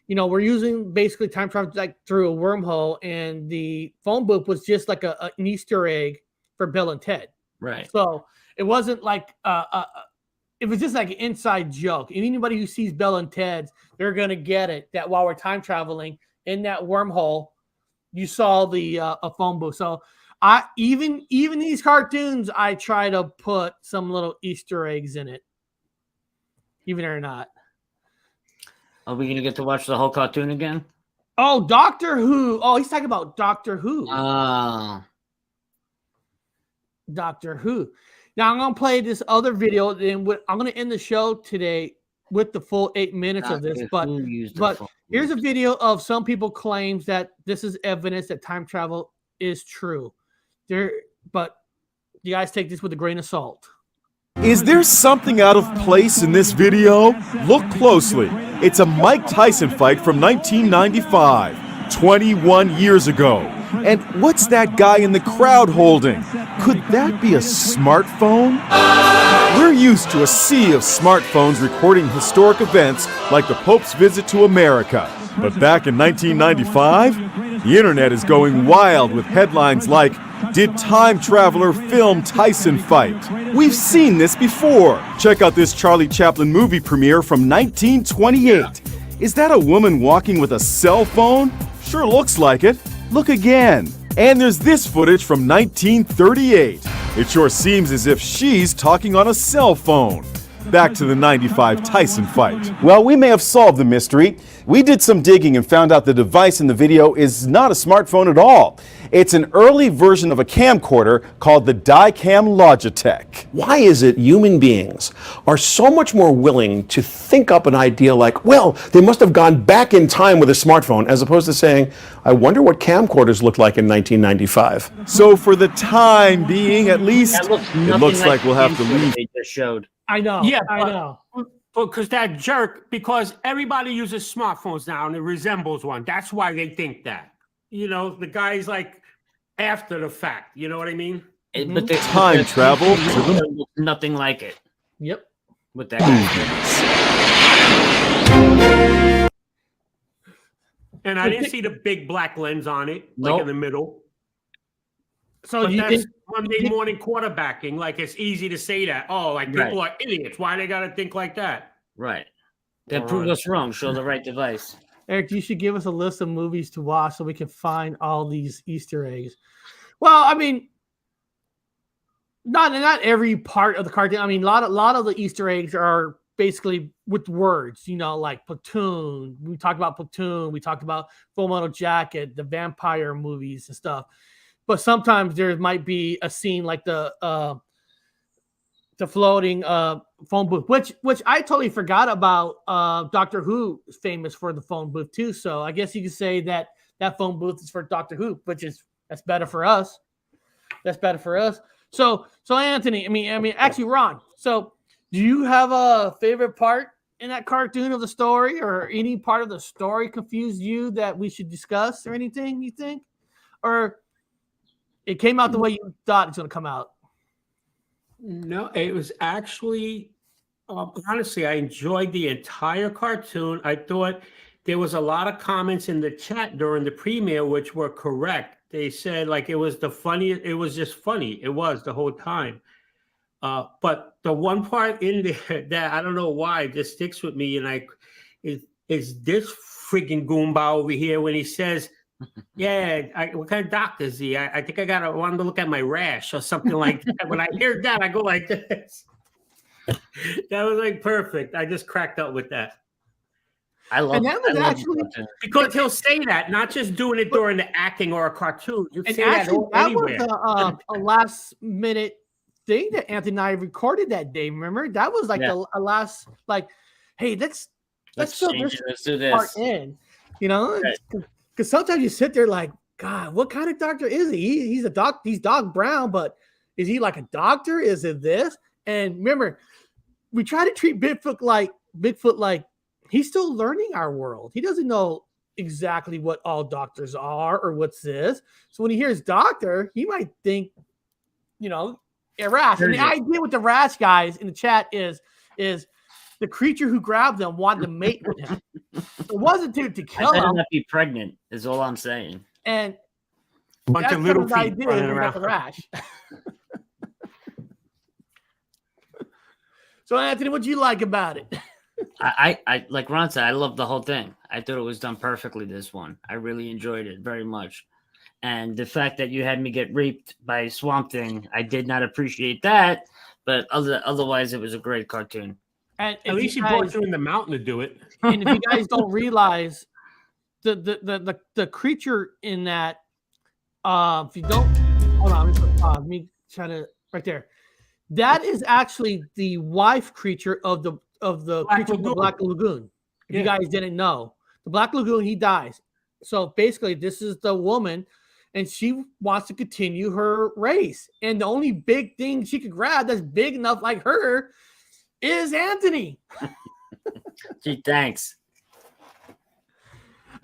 you know, we're using basically time travel like through a wormhole, and the phone booth was just like an Easter egg for Bill and Ted. Right. So it wasn't like it was just like an inside joke. And anybody who sees Bill and Ted, they're gonna get it that while we're time traveling in that wormhole, you saw the a phone booth. So I even these cartoons, I try to put some little Easter eggs in it, even or not. Are we gonna get to watch the whole cartoon again? Oh, Doctor Who. Oh, he's talking about Doctor Who. Doctor Who. Now I'm gonna play this other video, and I'm gonna end the show today with the full 8 minutes of this. But here's a video of some people claims that this is evidence that time travel is true. But you guys take this with a grain of salt. Is there something out of place in this video? Look closely. It's a Mike Tyson fight from 1995, 21 years ago. And what's that guy in the crowd holding? Could that be a smartphone? We're used to a sea of smartphones recording historic events like the Pope's visit to America. But back in 1995, the internet is going wild with headlines like, "Did time traveler film Tyson fight?" We've seen this before. Check out this Charlie Chaplin movie premiere from 1928. Is that a woman walking with a cell phone? Sure looks like it. Look again. And there's this footage from 1938. It sure seems as if she's talking on a cell phone. Back to the 95 Tyson fight. Well, we may have solved the mystery. We did some digging and found out the device in the video is not a smartphone at all. It's an early version of a camcorder called the Dicam Logitech. Why is it human beings are so much more willing to think up an idea like, well, they must have gone back in time with a smartphone, as opposed to saying, I wonder what camcorders looked like in 1995? So for the time being, at least, it looks like we'll have to leave. They just showed. I know. Yeah, I know. Because that jerk, because everybody uses smartphones now and it resembles one. That's why they think that. you know, the guy's like after the fact. You know what I mean? But the Time travel to the looks nothing like it. Yep. With that guy. And I didn't see the big black lens on it, like in the middle. So but do you that's think Monday morning quarterbacking? Like it's easy to say that. Oh, like people are idiots. Why they gotta think like that? Right. Then prove us wrong. Show the right device. Eric, you should give us a list of movies to watch so we can find all these Easter eggs. Well, I mean, not every part of the cartoon. I mean, a lot of the Easter eggs are basically with words, you know, like Platoon. We talked about Platoon. We talked about Full Metal Jacket, the vampire movies and stuff. But sometimes there might be a scene like the floating phone booth, which I totally forgot about. Doctor Who is famous for the phone booth too. So I guess you could say that phone booth is for Doctor Who, that's better for us. That's better for us. So Anthony, I mean, actually, Ron. So, do you have a favorite part in that cartoon of the story, or any part of the story confused you that we should discuss, or anything you think, or it came out the way you thought it's going to come out? No, it was actually honestly, I enjoyed the entire cartoon. I thought there was a lot of comments in the chat during the premiere which were correct. They said like it was the funniest. It was just funny. It was the whole time. But the one part in there that I don't know why just sticks with me, and is this freaking Goomba over here when he says, "Yeah, what kind of doctor is he? I think I wanted to look at my rash or something like that." When I hear that, I go like this. That was like perfect. I just cracked up with that. I love that. Actually because he'll say that, not just doing it during the acting or a cartoon. You say actually, that anywhere. Was a last minute thing that Anthony and I recorded that day. Remember, that was like the last, like, hey, let's fill this part in. You know, because sometimes you sit there like, God, what kind of doctor is he? He's a doc. He's Doc Brown, but is he like a doctor? Is it this? And remember, we try to treat Bigfoot like he's still learning our world. He doesn't know exactly what all doctors are or what's this. So when he hears doctor, he might think, you know, a rash. And the idea with the rash guys in the chat is the creature who grabbed them wanted to mate with him. It wasn't to kill him. Not be pregnant is all I'm saying. And bunch of little feet idea running around. The rash. So Anthony, what do you like about it? I like Ron said, I loved the whole thing. I thought it was done perfectly, this one. I really enjoyed it very much. And the fact that you had me get raped by Swamp Thing, I did not appreciate that. But otherwise, it was a great cartoon. And at least he brought you in the mountain to do it. And if you guys don't realize, the creature in that, if you don't, hold on, let me try to right there. That is actually the wife creature of the creature of the Black Lagoon. If you guys didn't know, the Black Lagoon, he dies. So basically, this is the woman, and she wants to continue her race. And the only big thing she could grab that's big enough like her is Anthony. Gee, thanks.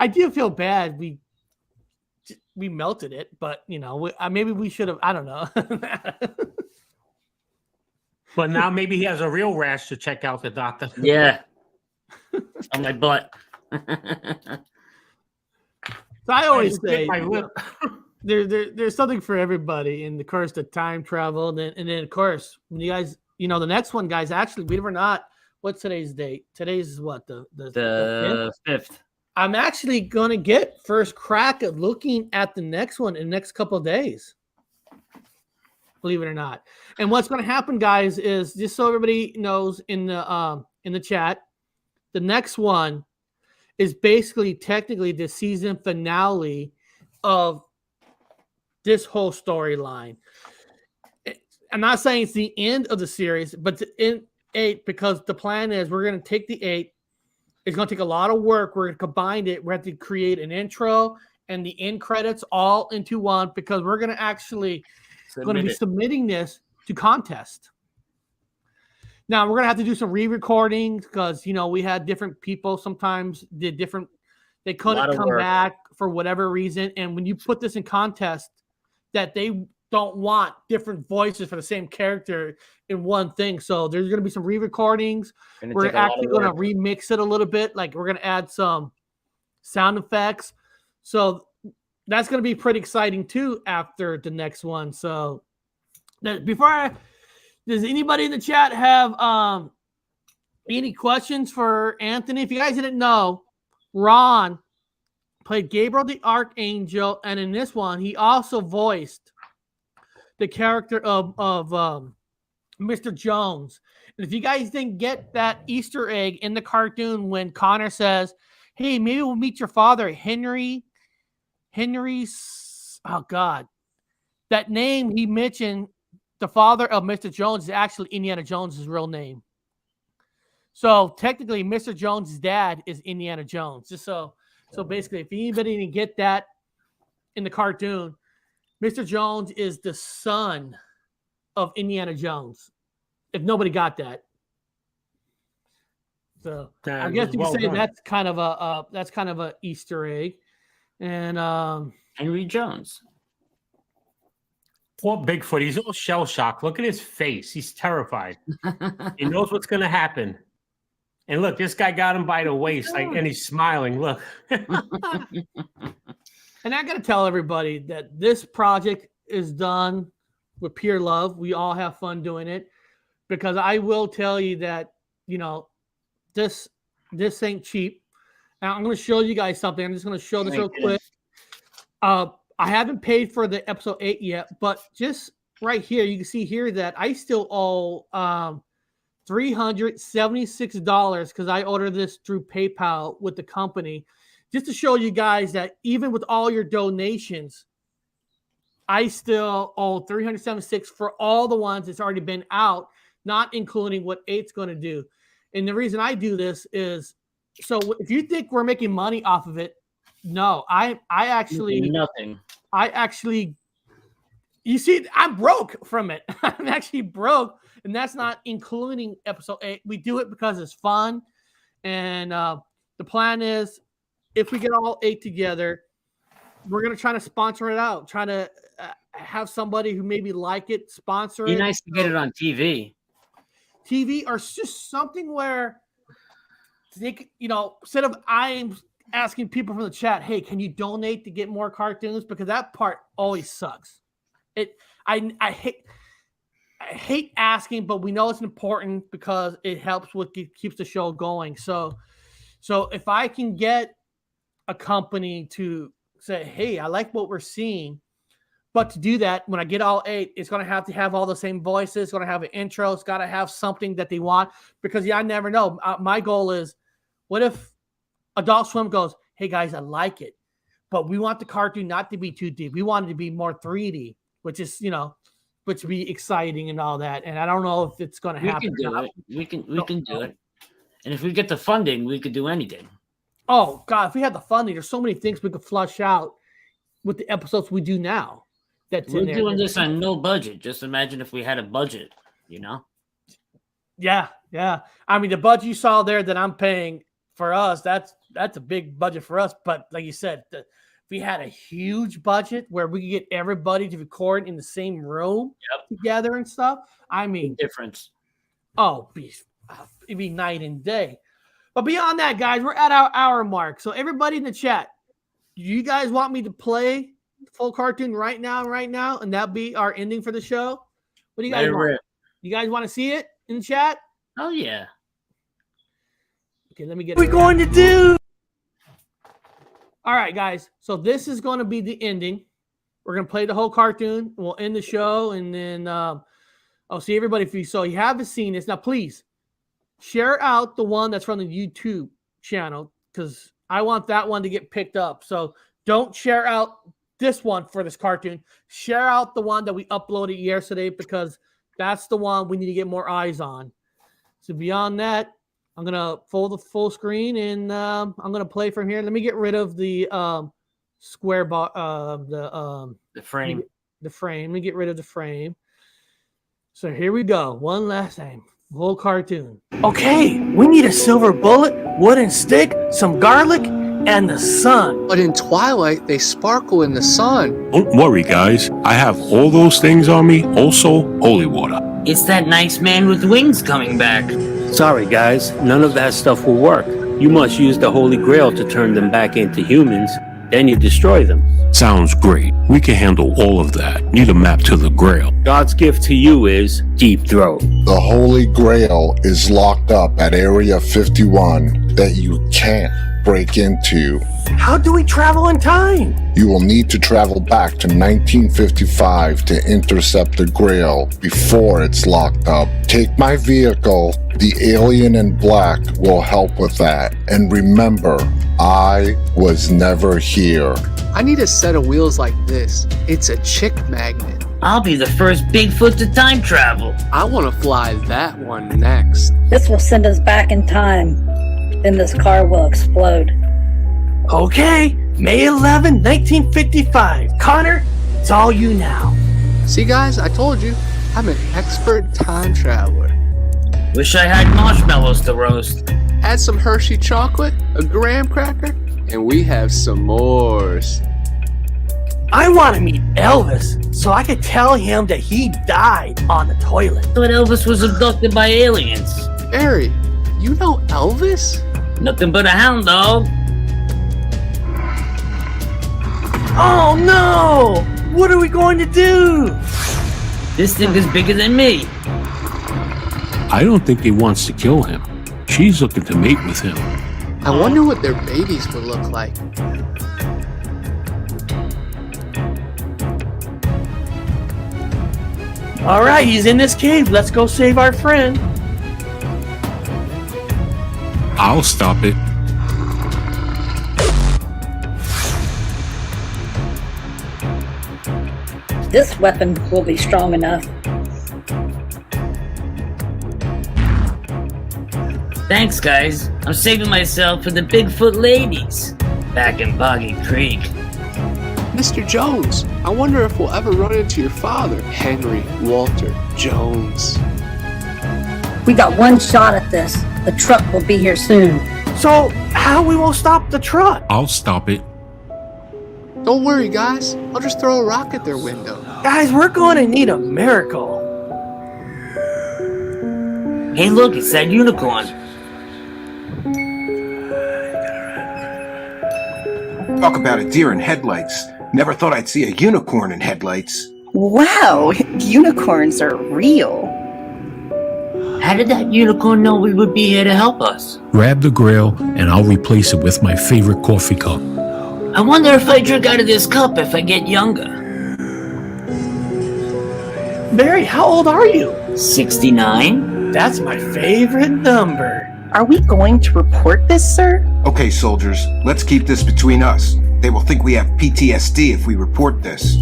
I do feel bad. We melted it, but you know, maybe we should have. I don't know. But now maybe he has a real rash to check out the doctor. Yeah. On my butt. So I always say there's something for everybody in the course of time travel. And then of course, when you guys, you know, the next one, guys, actually, believe it or not, what's today's date? Today's what? The 5th. I'm actually going to get first crack at looking at the next one in the next couple of days. Believe it or not. And what's going to happen, guys, is just so everybody knows in the chat, the next one is basically technically the season finale of this whole storyline. I'm not saying it's the end of the series, but it's in 8 because the plan is we're going to take the 8. It's going to take a lot of work. We're going to combine it. We have to create an intro and the end credits all into one because we're going to actually be submitting this to contest. Now we're going to have to do some re-recordings because, you know, we had different people sometimes did different They couldn't come back for whatever reason. And when you put this in context, that they don't want different voices for the same character in one thing. So there's going to be some re-recordings. We're actually going to remix it a little bit. Like we're going to add some sound effects. So that's going to be pretty exciting too after the next one. So does anybody in the chat have any questions for Anthony? If you guys didn't know, Ron played Gabriel the Archangel, and in this one, he also voiced the character of Mr. Jones. And if you guys didn't get that Easter egg in the cartoon when Connor says, "Hey, maybe we'll meet your father, Henry's," oh God, that name he mentioned, the father of Mr. Jones, is actually Indiana Jones' real name. So technically, Mr. Jones' dad is Indiana Jones. Just so basically, if anybody didn't get that in the cartoon, Mr. Jones is the son of Indiana Jones. If nobody got that, so I guess you can say that's kind of a Easter egg. And Henry Jones. Poor Bigfoot. He's all shell shocked. Look at his face. He's terrified. He knows what's going to happen. And look, this guy got him by the waist, and he's smiling. Look. And I got to tell everybody that this project is done with pure love. We all have fun doing it, because I will tell you that, this ain't cheap. Now I'm going to show you guys something. I'm just going to show this real quick. I haven't paid for the episode 8 yet, but just right here, you can see here that I still owe $376 because I ordered this through PayPal with the company, just to show you guys that even with all your donations, I still owe $376 for all the ones that's already been out, not including what 8's going to do. And the reason I do this is, so if you think we're making money off of it, no, I actually nothing. You see, I'm broke from it. I'm actually broke, and that's not including episode 8. We do it because it's fun, and the plan is, if we get all 8 together, we're gonna try to sponsor it out. Try to have somebody who maybe like it sponsor it. Be nice to get it on TV. TV, or just something where they, instead of I'm asking people from the chat, hey, can you donate to get more cartoons? Because that part always sucks. I hate asking, but we know it's important because it helps with keeps the show going. So if I can get a company to say, hey, I like what we're seeing, but to do that, when I get all 8, it's going to have all the same voices. It's going to have an intro. It's got to have something that they want, because I never know. My goal is, what if Adult Swim goes, hey guys, I like it, but we want the cartoon not to be 2D. We want it to be more 3D, which is, which would be exciting and all that. And I don't know if it's going to happen. We can do it. And if we get the funding, we could do anything. Oh God, if we had the funding, there's so many things we could flush out with the episodes we do now. We're doing this on no budget. Just imagine if we had a budget, Yeah. I mean, the budget you saw there that I'm paying for us, that's a big budget for us. But like you said, if we had a huge budget where we could get everybody to record in the same room together and stuff, I mean, difference. Oh, it'd be night and day. But beyond that, guys, we're at our hour mark. So everybody in the chat, do you guys want me to play full cartoon right now, and that'll be our ending for the show? What do you guys want? You guys want to see it in the chat? Oh yeah. Okay, let me get. What are we going to do? All right, guys. So this is going to be the ending. We're going to play the whole cartoon. We'll end the show, and then I'll see everybody. If you haven't seen this, now please share out the one that's from the YouTube channel, because I want that one to get picked up. So don't share out this one for this cartoon. Share out the one that we uploaded yesterday, because that's the one we need to get more eyes on. So beyond that, I'm gonna fold the full screen, and I'm gonna play from here. Let me get rid of the square bar, the frame. The frame. Let me get rid of the frame. So here we go. One last time. Full cartoon. Okay, we need a silver bullet, wooden stick, some garlic, and the sun. But in twilight, they sparkle in the sun. Don't worry, guys. I have all those things on me, also holy water. It's that nice man with wings coming back. Sorry, guys, none of that stuff will work. You must use the Holy Grail to turn them back into humans, then you destroy them. Sounds great. We can handle all of that. Need a map to the Grail. God's gift to you is Deep Throat. The Holy Grail is locked up at Area 51 that you can't break into. How do we travel in time? You will need to travel back to 1955 to intercept the Grail before it's locked up. Take my vehicle. The alien in black will help with that. And remember, I was never here. I need a set of wheels like this. It's a chick magnet. I'll be the first Bigfoot to time travel. I want to fly that one next. This will send us back in time. Then this car will explode. Okay, May 11, 1955. Connor, it's all you now. See, guys, I told you, I'm an expert time traveler. Wish I had marshmallows to roast. Add some Hershey chocolate, a graham cracker, and we have some s'mores. I want to meet Elvis so I could tell him that he died on the toilet. Thought Elvis was abducted by aliens. Barry, you know Elvis? Nothing but a hound dog. Oh no! What are we going to do? This thing is bigger than me. I don't think he wants to kill him. She's looking to mate with him. I wonder what their babies would look like. All right, he's in this cave. Let's go save our friend. I'll stop it. This weapon will be strong enough. Thanks, guys. I'm saving myself for the Bigfoot ladies back in Boggy Creek. Mr. Jones, I wonder if we'll ever run into your father, Henry Walter Jones. We got one shot at this. The truck will be here soon. So, how we will stop the truck? I'll stop it. Don't worry, guys. I'll just throw a rock at their window. Guys, we're going to need a miracle. Hey, look, it's that unicorn. Talk about a deer in headlights. Never thought I'd see a unicorn in headlights. Wow, unicorns are real. How did that unicorn know we would be here to help us? Grab the Grail and I'll replace it with my favorite coffee cup. I wonder if I drink out of this cup if I get younger. Barry, how old are you? 69. That's my favorite number. Are we going to report this, sir? Okay, soldiers, let's keep this between us. They will think we have PTSD if we report this.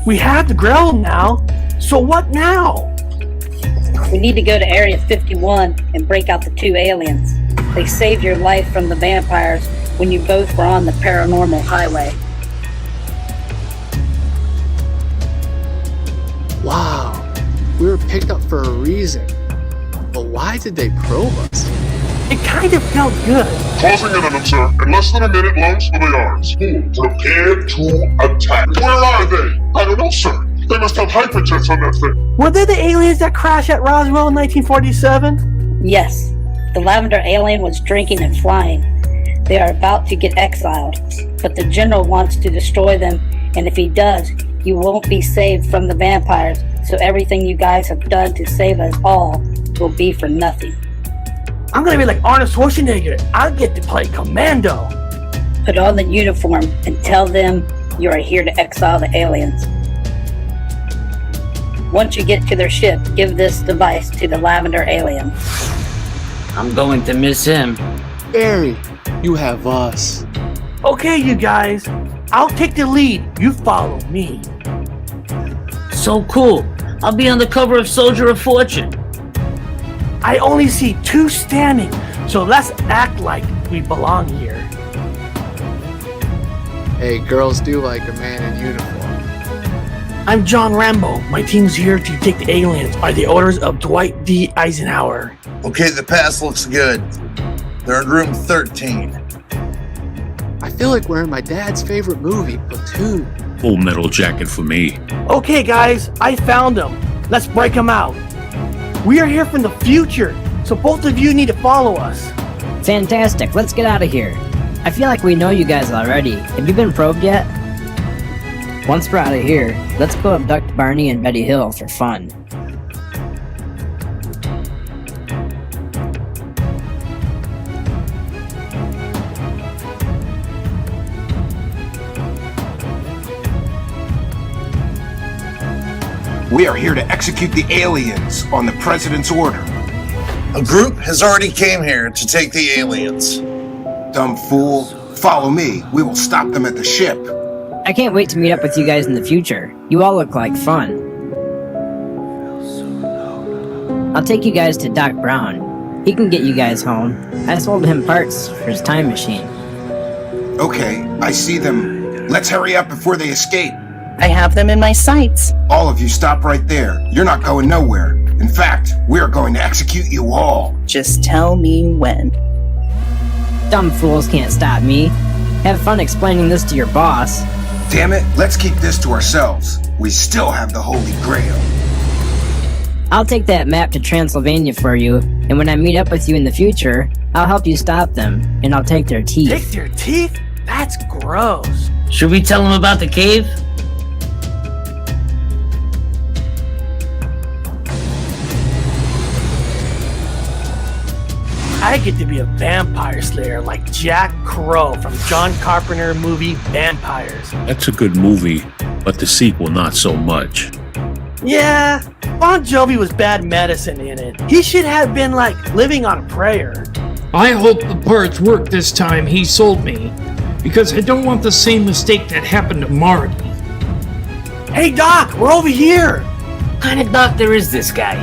We have the Grail now, so what now? We need to go to Area 51 and break out the two aliens. They saved your life from the vampires when you both were on the Paranormal Highway. Wow, we were picked up for a reason. But why did they probe us? It kind of felt good. Closing in on them, sir. In less than a minute, launch the arms. Prepare to attack. Where are they? I don't know, sir. They must have hyperjets on that thing. Were they the aliens that crashed at Roswell in 1947? Yes, the Lavender alien was drinking and flying. They are about to get exiled, but the General wants to destroy them, and if he does, you won't be saved from the vampires, so everything you guys have done to save us all will be for nothing. I'm gonna be like Arnold Schwarzenegger. I'll get to play Commando. Put on the uniform and tell them you are here to exile the aliens. Once you get to their ship, give this device to the Lavender alien. I'm going to miss him. Barry, you have us. Okay, you guys. I'll take the lead. You follow me. So cool. I'll be on the cover of Soldier of Fortune. I only see two standing, so let's act like we belong here. Hey, girls do like a man in uniform. I'm John Rambo. My team's here to take the aliens by the orders of Dwight D. Eisenhower. Okay, the pass looks good. They're in room 13. I feel like we're in my dad's favorite movie, Platoon. Full Metal Jacket for me. Okay, guys, I found them. Let's break them out. We are here from the future, so both of you need to follow us. Fantastic, let's get out of here. I feel like we know you guys already. Have you been probed yet? Once we're out of here, let's go abduct Barney and Betty Hill for fun. We are here to execute the aliens on the president's order. A group has already came here to take the aliens. Dumb fool. Follow me. We will stop them at the ship. I can't wait to meet up with you guys in the future. You all look like fun. I'll take you guys to Doc Brown. He can get you guys home. I sold him parts for his time machine. Okay, I see them. Let's hurry up before they escape. I have them in my sights. All of you stop right there. You're not going nowhere. In fact, we're going to execute you all. Just tell me when. Dumb fools can't stop me. Have fun explaining this to your boss. Damn it, let's keep this to ourselves. We still have the Holy Grail. I'll take that map to Transylvania for you, and when I meet up with you in the future, I'll help you stop them, and I'll take their teeth. Take their teeth? That's gross. Should we tell them about the cave? I get to be a vampire slayer like Jack Crow from John Carpenter movie Vampires. That's a good movie, but the sequel not so much. Yeah, Bon Jovi was bad medicine in it. He should have been like living on a prayer. I hope the parts work this time he sold me, because I don't want the same mistake that happened to Marty. Hey Doc, we're over here. What kind of doctor is this guy?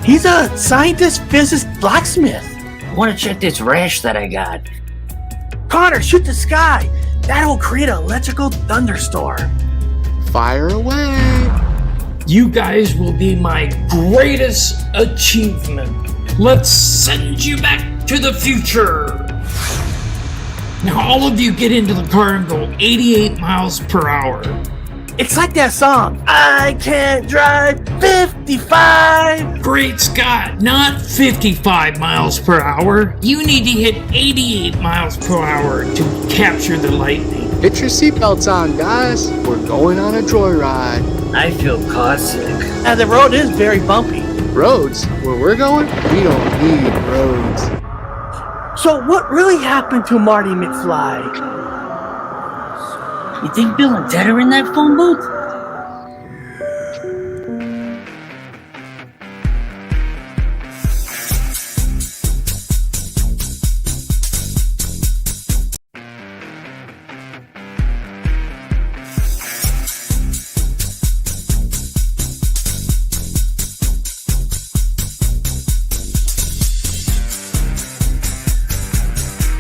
He's a scientist, physicist, blacksmith. I want to check this rash that I got. Connor, shoot the sky. That'll create an electrical thunderstorm. Fire away. You guys will be my greatest achievement. Let's send you back to the future. Now all of you get into the car and go 88 miles per hour. It's like that song, I can't drive 55. Great Scott, not 55 miles per hour. You need to hit 88 miles per hour to capture the lightning. Get your seatbelts on, guys. We're going on a joyride. I feel caustic. And the road is very bumpy. Roads? Where we're going? We don't need roads. So what really happened to Marty McFly? You think Bill and Ted are in that phone booth?